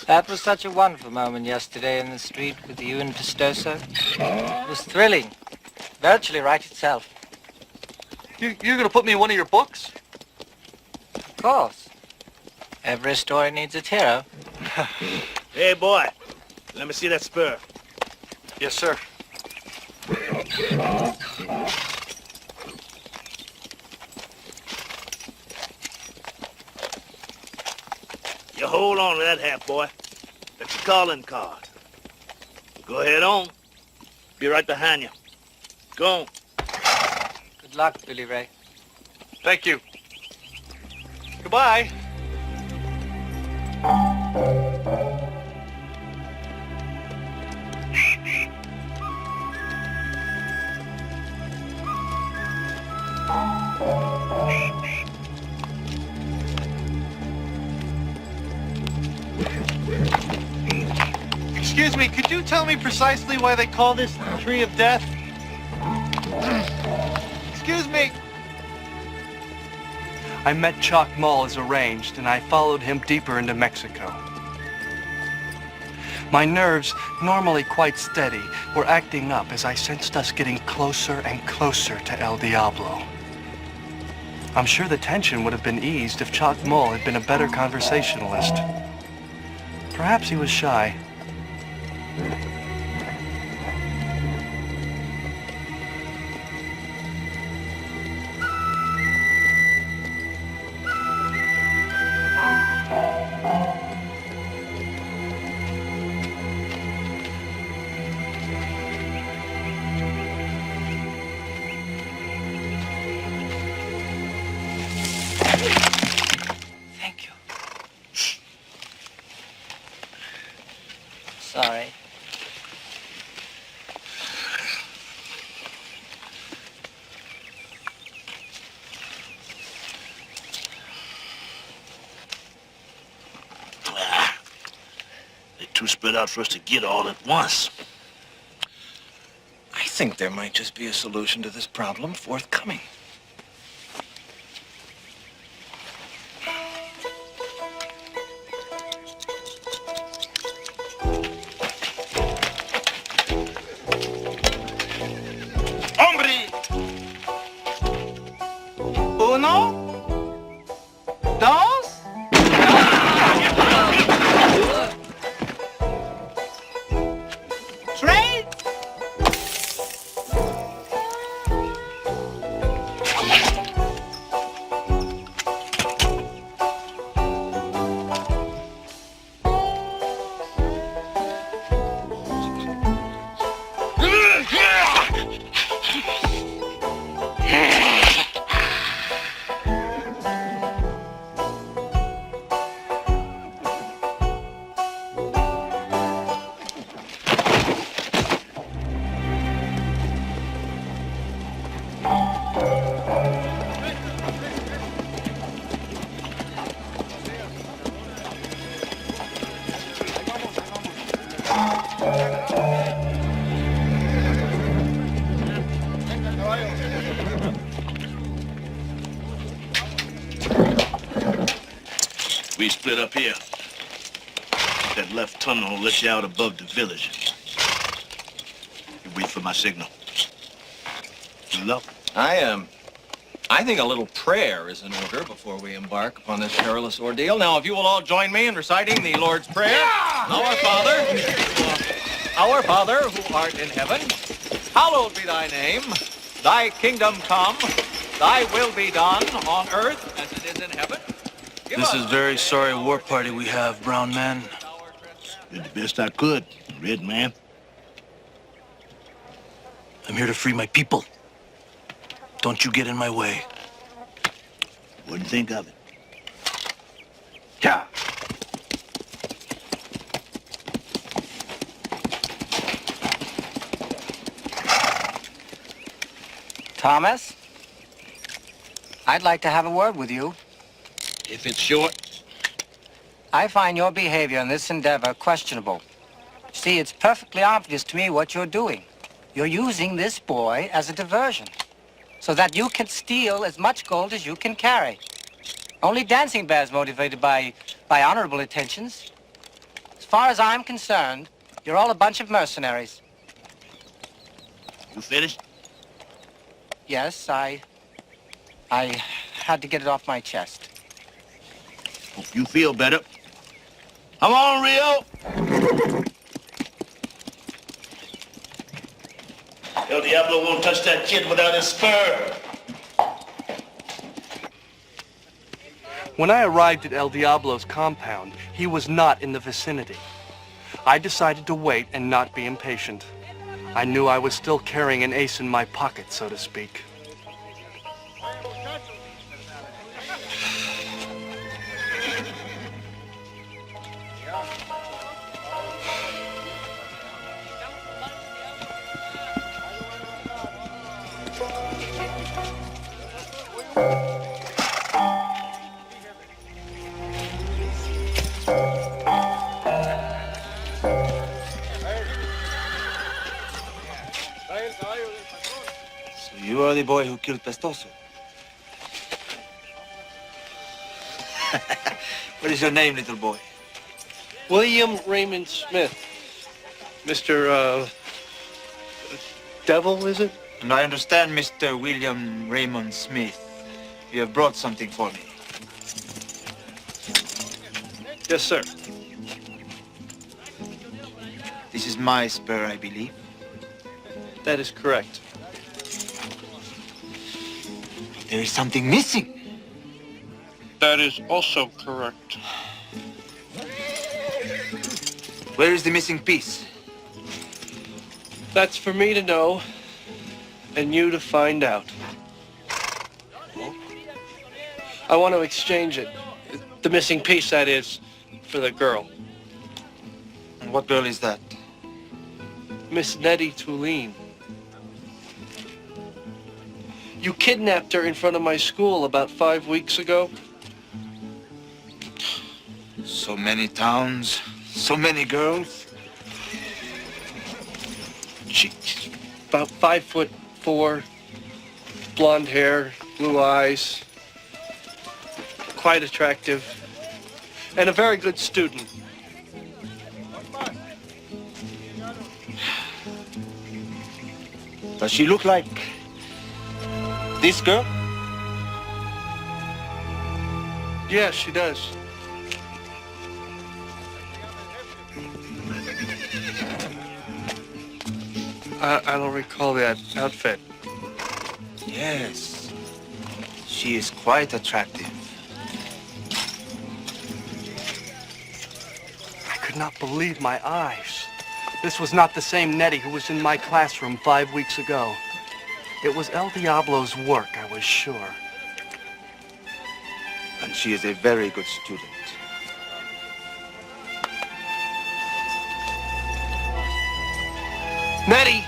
That was such a wonderful moment yesterday in the street with you and Pistoso. It was thrilling. Virtually right itself. You're going to put me in one of your books? Of course. Every story needs its hero. Hey, boy. Let me see that spur. Yes, sir. You hold on to that hat, boy. That's your calling card. Go ahead on. Be right behind you. Go on. Good luck, Billy Ray. Thank you. Goodbye. Excuse me, could you tell me precisely why they call this the Tree of Death? Excuse me. I met Chalk Mull as arranged, and I followed him deeper into Mexico. My nerves, normally quite steady, were acting up as I sensed us getting closer and closer to El Diablo. I'm sure the tension would have been eased if Chalk Mull had been a better conversationalist. Perhaps he was shy. Thank you. Sorry. They're too spread out for us to get all at once. I think there might just be a solution to this problem forthcoming. We split up here. That left tunnel will let you out above the village. You wait for my signal. Good luck. I think a little prayer is in order before we embark upon this perilous ordeal. Now, if you will all join me in reciting the Lord's Prayer. Yeah! Our Father, who art in heaven, hallowed be thy name. Thy kingdom come, thy will be done on earth as it is in heaven. This is very sorry war party we have, brown man. Did the best I could, red man. I'm here to free my people. Don't you get in my way. Wouldn't think of it. Yeah. Thomas, I'd like to have a word with you. If it's short. I find your behavior in this endeavor questionable. See, it's perfectly obvious to me what you're doing. You're using this boy as a diversion, so that you can steal as much gold as you can carry. Only dancing bears motivated by honorable intentions. As far as I'm concerned, you're all a bunch of mercenaries. You finished? Yes, I had to get it off my chest. Hope you feel better. Come on, Rio! El Diablo won't touch that kid without his spur. When I arrived at El Diablo's compound, he was not in the vicinity. I decided to wait and not be impatient. I knew I was still carrying an ace in my pocket, so to speak. You are the boy who killed Pestoso. What is your name, little boy? William Raymond Smith. Mr. Devil, is it? And I understand, Mr. William Raymond Smith, you have brought something for me. Yes, sir. This is my spur, I believe. That is correct. There is something missing. That is also correct. Where is the missing piece? That's for me to know, and you to find out. I want to exchange it. The missing piece, that is, for the girl. And what girl is that? Miss Nettie Tulane. You kidnapped her in front of my school about 5 weeks ago. So many towns, so many girls. She's about 5'4", blonde hair, blue eyes, quite attractive, and a very good student. Does she look like this girl? Yes, she does. I don't recall that outfit. Yes. She is quite attractive. I could not believe my eyes. This was not the same Nettie who was in my classroom 5 weeks ago. It was El Diablo's work, I was sure. And she is a very good student. Nettie!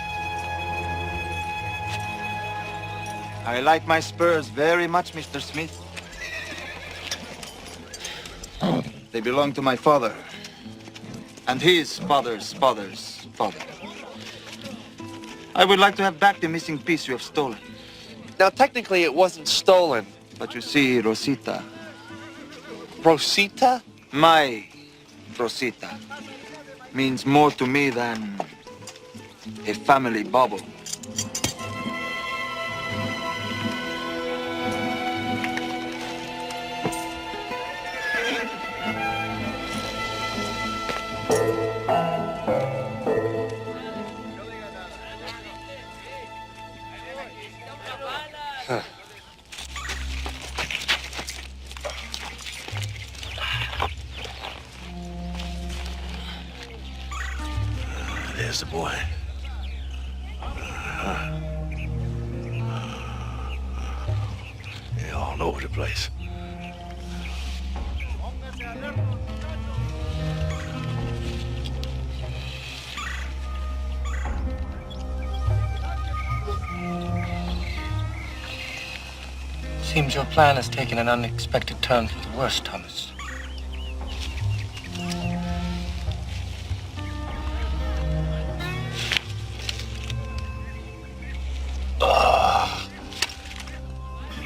I like my spurs very much, Mr. Smith. They belong to my father. And his father's father's father. I would like to have back the missing piece you have stolen. Now, technically, it wasn't stolen. But you see, Rosita, Rosita? My Rosita means more to me than a family bubble. There's the boy. They're all over the place. Seems your plan has taken an unexpected turn for the worse, Thomas.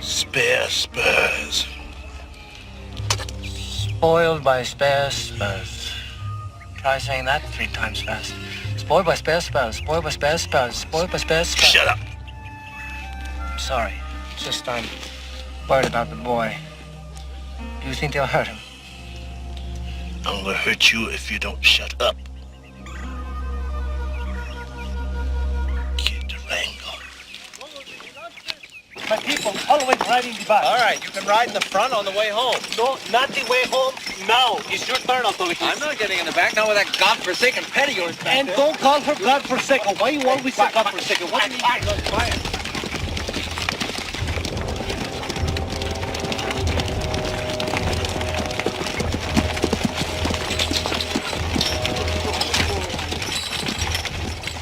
Spare spurs. Spoiled by spare spurs. Try saying that 3 times fast. Spoiled by spare spurs. Spoiled by spare spurs. Spoiled by spare spurs. Shut up. I'm sorry. It's just I'm worried about the boy. Do you think they'll hurt him? I'm gonna hurt you if you don't shut up. My people always riding the bus. All right, you can ride in the front on the way home. No, not the way home. Now, it's your turn, Autolycus. I'm not getting in the back, not with that godforsaken pet of yours back And there. don't call her godforsaken. Why you always say godforsaken? What do you mean? Quiet.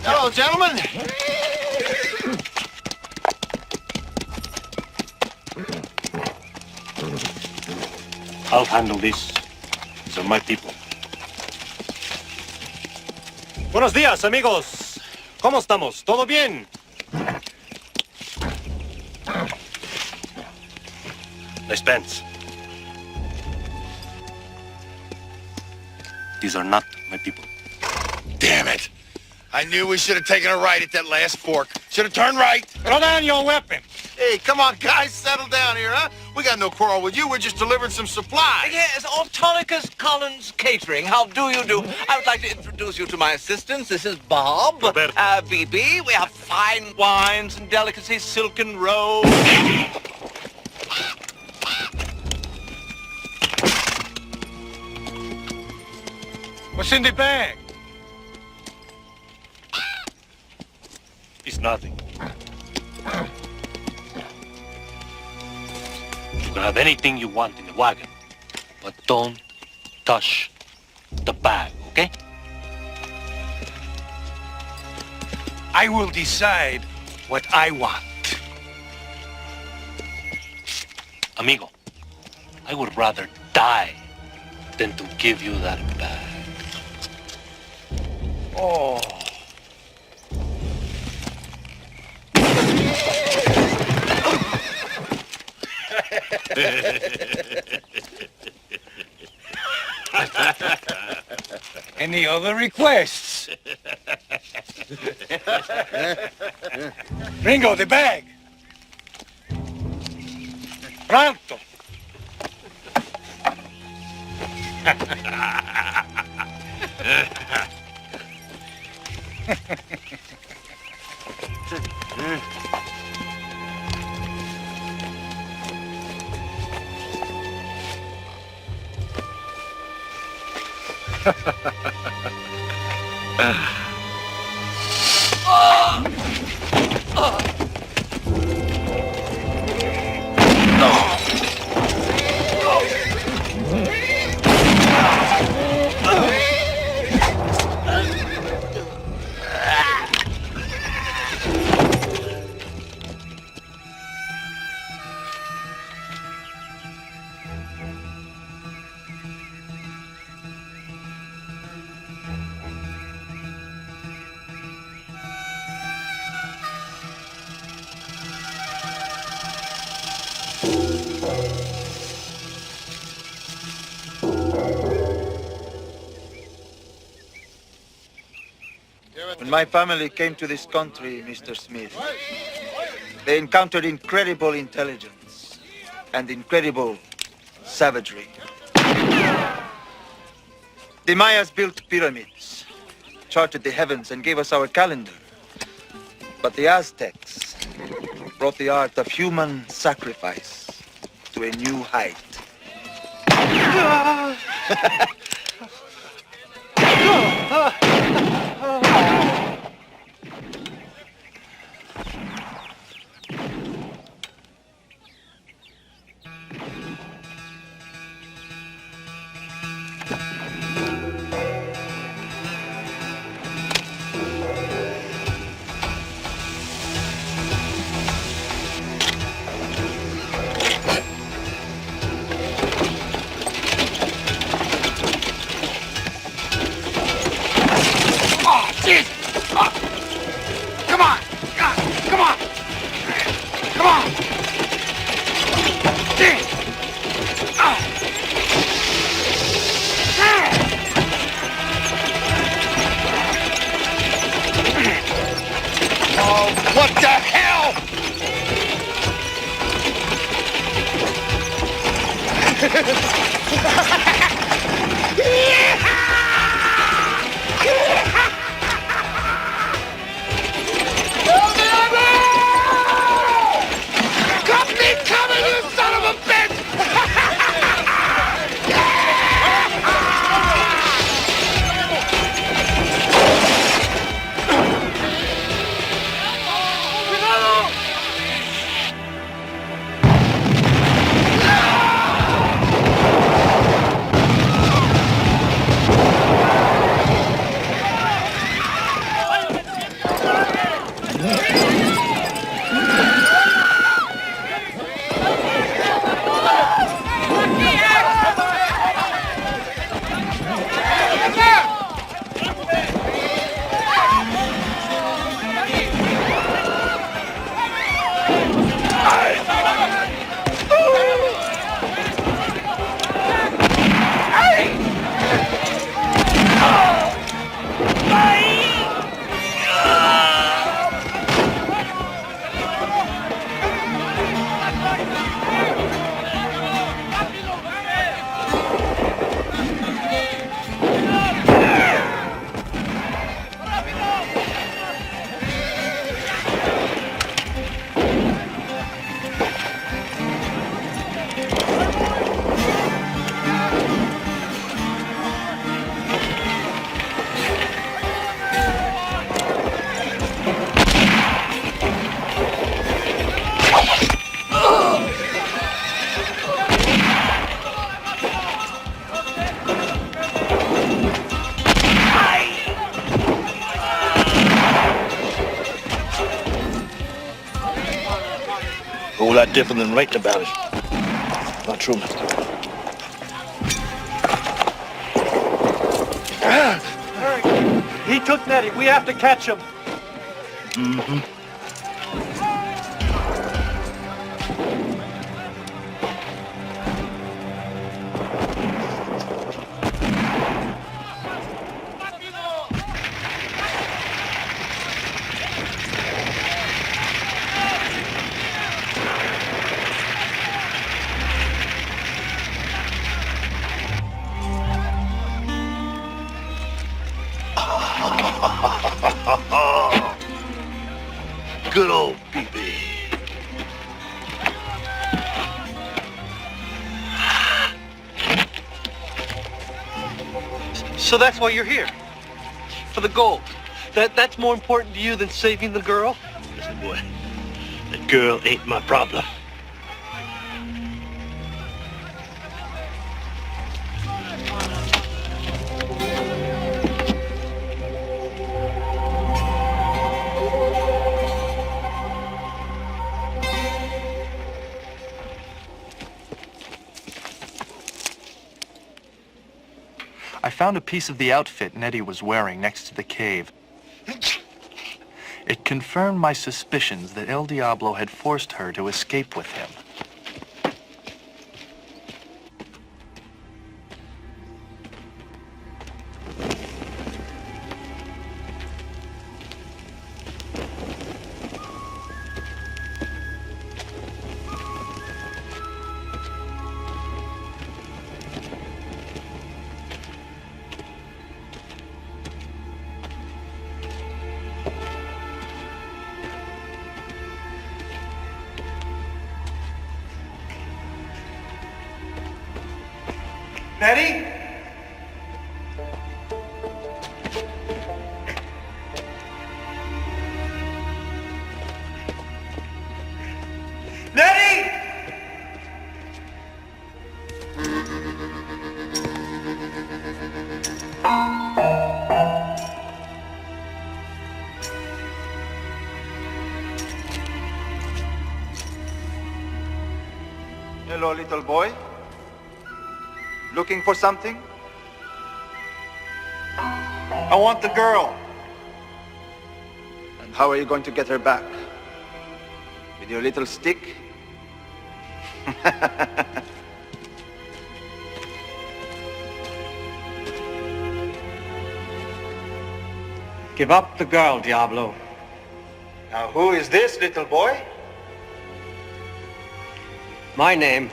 Hello, gentlemen. I'll handle this. These are my people. Buenos días, amigos. ¿Cómo estamos? ¿Todo bien? Nice pants. These are not my people. Damn it. I knew we should have taken a right at that last fork. Should have turned right. Throw down your weapon. Hey, come on, guys. Settle down here, huh? We got no quarrel with you. We're just delivering some supplies. Yes, Autolycus Collins Catering. How do you do? I would like to introduce you to my assistants. This is Bob. BB. We have fine wines and delicacies, silken robes. What's in the bag? It's nothing. You can have anything you want in the wagon, but don't touch the bag, okay? I will decide what I want. Amigo, I would rather die than to give you that bag. Oh. Any other requests? Ringo, the bag. Pronto. When my family came to this country, Mr. Smith, they encountered incredible intelligence and incredible savagery. The Mayas built pyramids, charted the heavens, and gave us our calendar. But the Aztecs brought the art of human sacrifice to a new height. What the hell? Got me coming, you son of a bitch! A whole lot different than writing about it. Not true, mister. He took Nettie. We have to catch him. Mm-hmm. Good old BB. So that's why you're here? For the gold? That's more important to you than saving the girl? Listen, boy, that girl ain't my problem. I found a piece of the outfit Nettie was wearing next to the cave. It confirmed my suspicions that El Diablo had forced her to escape with him. Nettie? Nettie! Hello, little boy. Looking for something? I want the girl. And how are you going to get her back? With your little stick? Give up the girl, Diablo. Now, who is this little boy? My name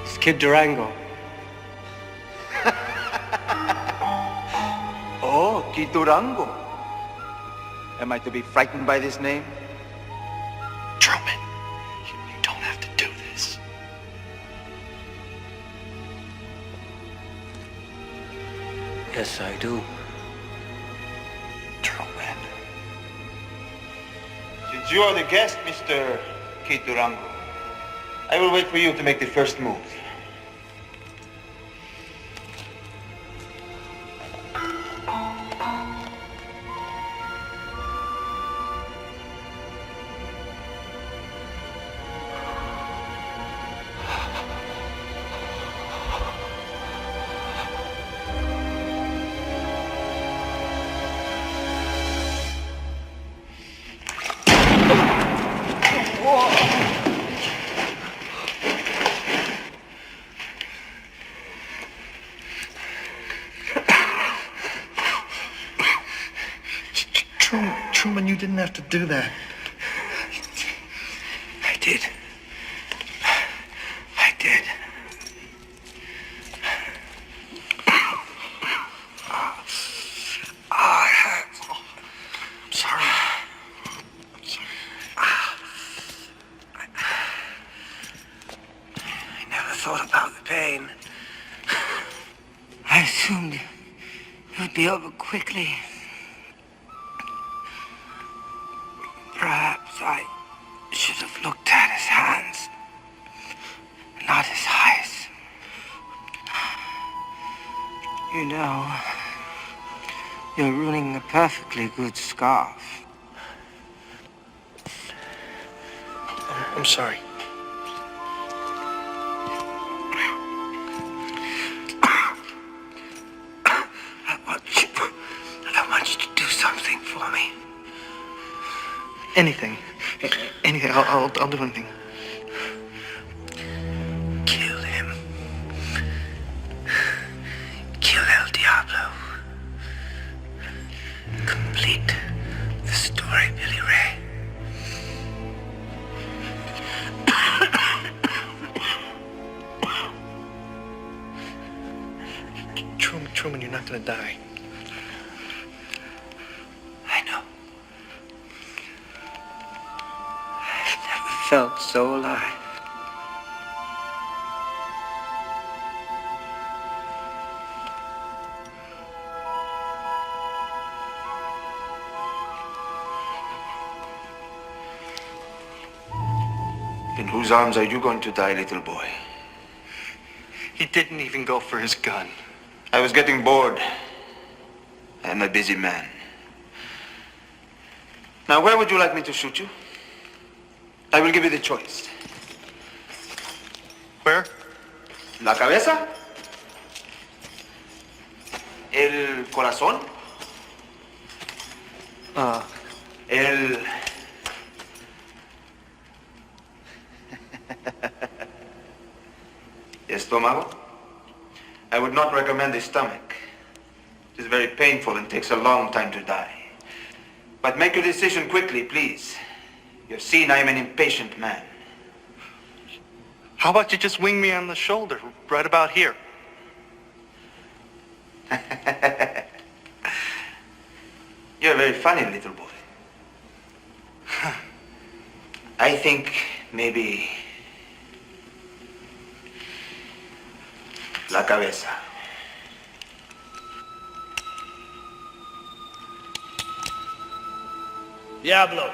is Kid Durango. Oh, Kid Durango. Am I to be frightened by this name? Truman, you don't have to do this. Yes, I do. Truman. Since you are the guest, Mr. Kid Durango, I will wait for you to make the first move. Truman, you didn't have to do that. I did. I did. Oh, it hurts. I'm sorry. I'm sorry. I never thought about the pain. I assumed it would be over quickly. Perhaps I should have looked at his hands, not his eyes. You know, you're ruining a perfectly good scarf. I'm sorry. I want you to do something for me. Anything. Anything. I'll do anything. Kill him. Kill El Diablo. Complete the story, Billy Ray. Truman, you're not gonna die. I know. I've never felt so alive. In whose arms are you going to die, little boy? He didn't even go for his gun. I was getting bored. I am a busy man. Now, where would you like me to shoot you? I will give you the choice. Where? La cabeza? El corazón? El... estómago? I would not recommend the stomach. It is very painful and takes a long time to die. But make your decision quickly, please. You've seen I am an impatient man. How about you just wing me on the shoulder, right about here? You're very funny, little boy. I think Maybe la cabeza. Diablo.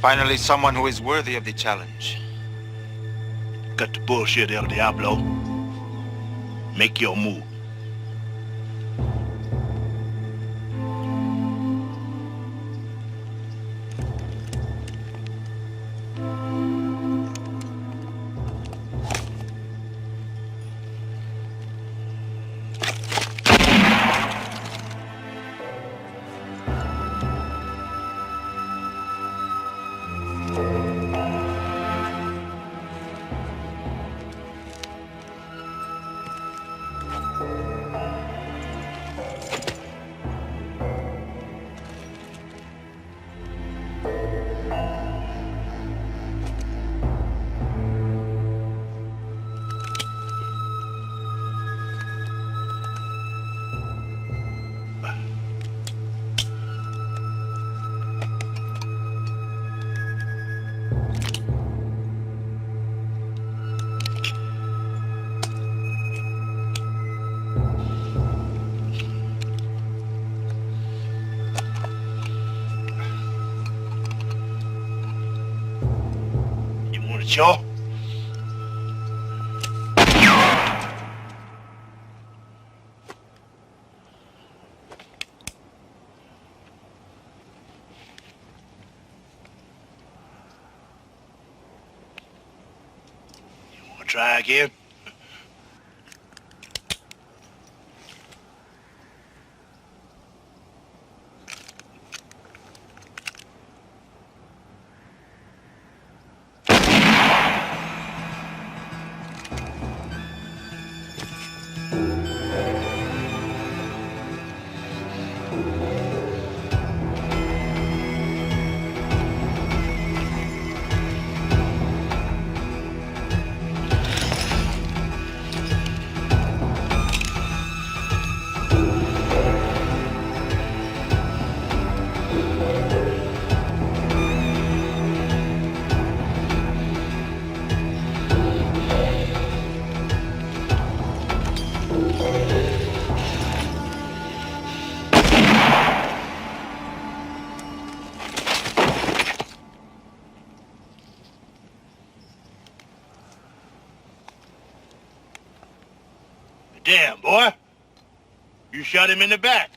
Finally, someone who is worthy of the challenge. Cut the bullshit, El Diablo. Make your move. Sure. You want to try again? Damn, boy. You shot him in the back.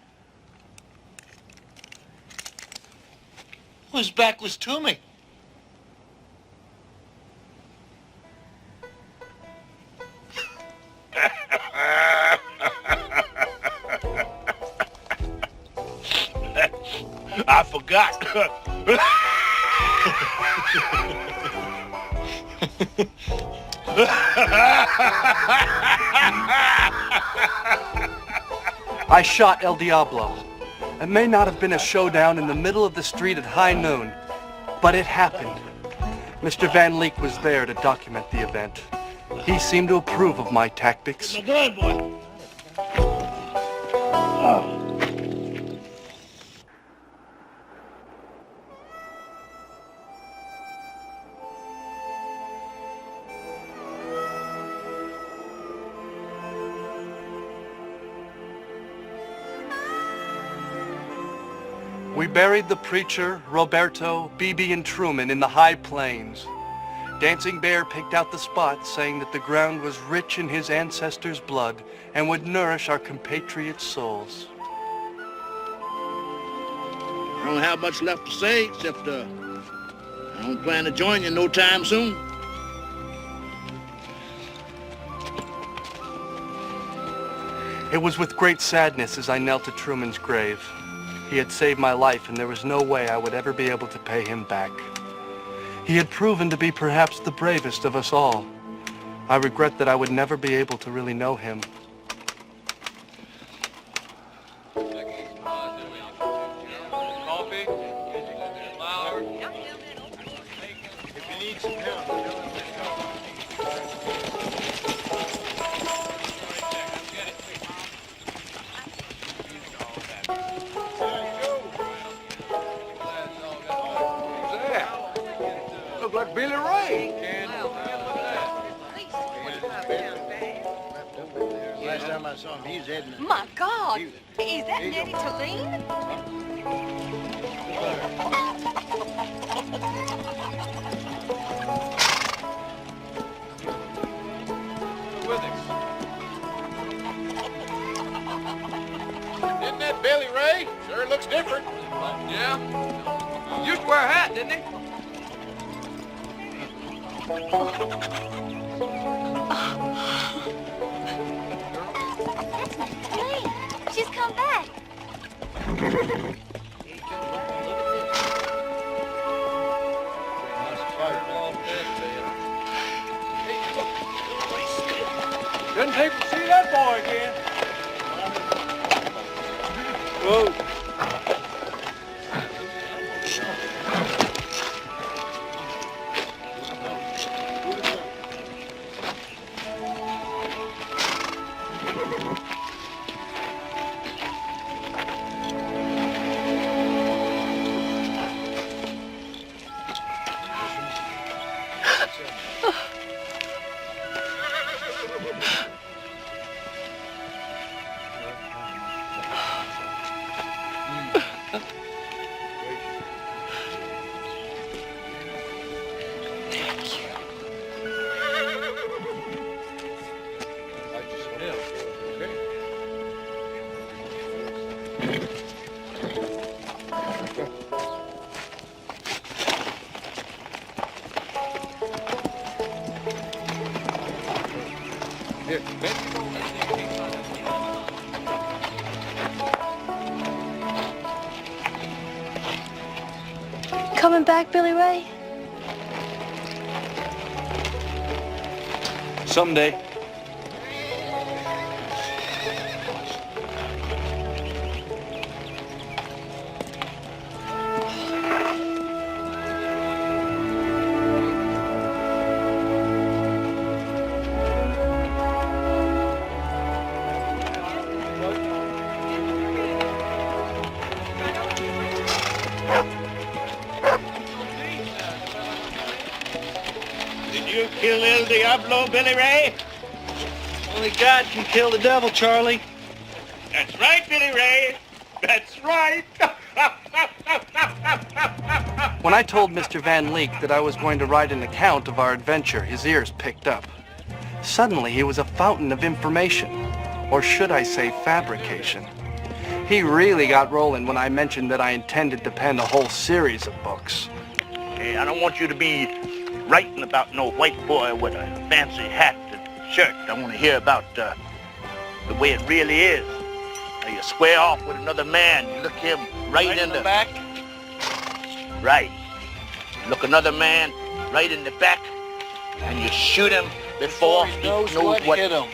His back was to me. I forgot. I shot El Diablo. It may not have been a showdown in the middle of the street at high noon, but it happened. Mr. Van Leek was there to document the event. He seemed to approve of my tactics. Good boy. We buried the preacher, Roberto, Bibi, and Truman in the high plains. Dancing Bear picked out the spot, saying that the ground was rich in his ancestors' blood and would nourish our compatriots' souls. don't have much left to say, except I don't plan to join you no time soon. It was with great sadness as I knelt at Truman's grave. He had saved my life, and there was no way I would ever be able to pay him back. He had proven to be perhaps the bravest of us all. I regret that I would never be able to really know him. Coffee? Flour? If you need some help, Look like Billy Ray. Last time I saw him, he's heading. My God, is that Nettie Tulane? with us. Isn't that Billy Ray? Sure looks different. Yeah? Used to wear a hat, didn't he? She's come back. Couldn't take to see that boy again. Whoa. Coming back, Billy Ray? Someday. Kill El Diablo, Billy Ray? Only God can kill the devil, Charlie. That's right, Billy Ray. That's right. When I told Mr. Van Leek that I was going to write an account of our adventure, his ears picked up. Suddenly, he was a fountain of information, or should I say fabrication. He really got rolling when I mentioned that I intended to pen a whole series of books. Hey, I don't want you to be writing about no white boy with a fancy hat and shirt. I want to hear about the way it really is. Now you square off with another man, you look him right in the back. Right. You look another man right in the back, and you shoot him before he knows what hit him.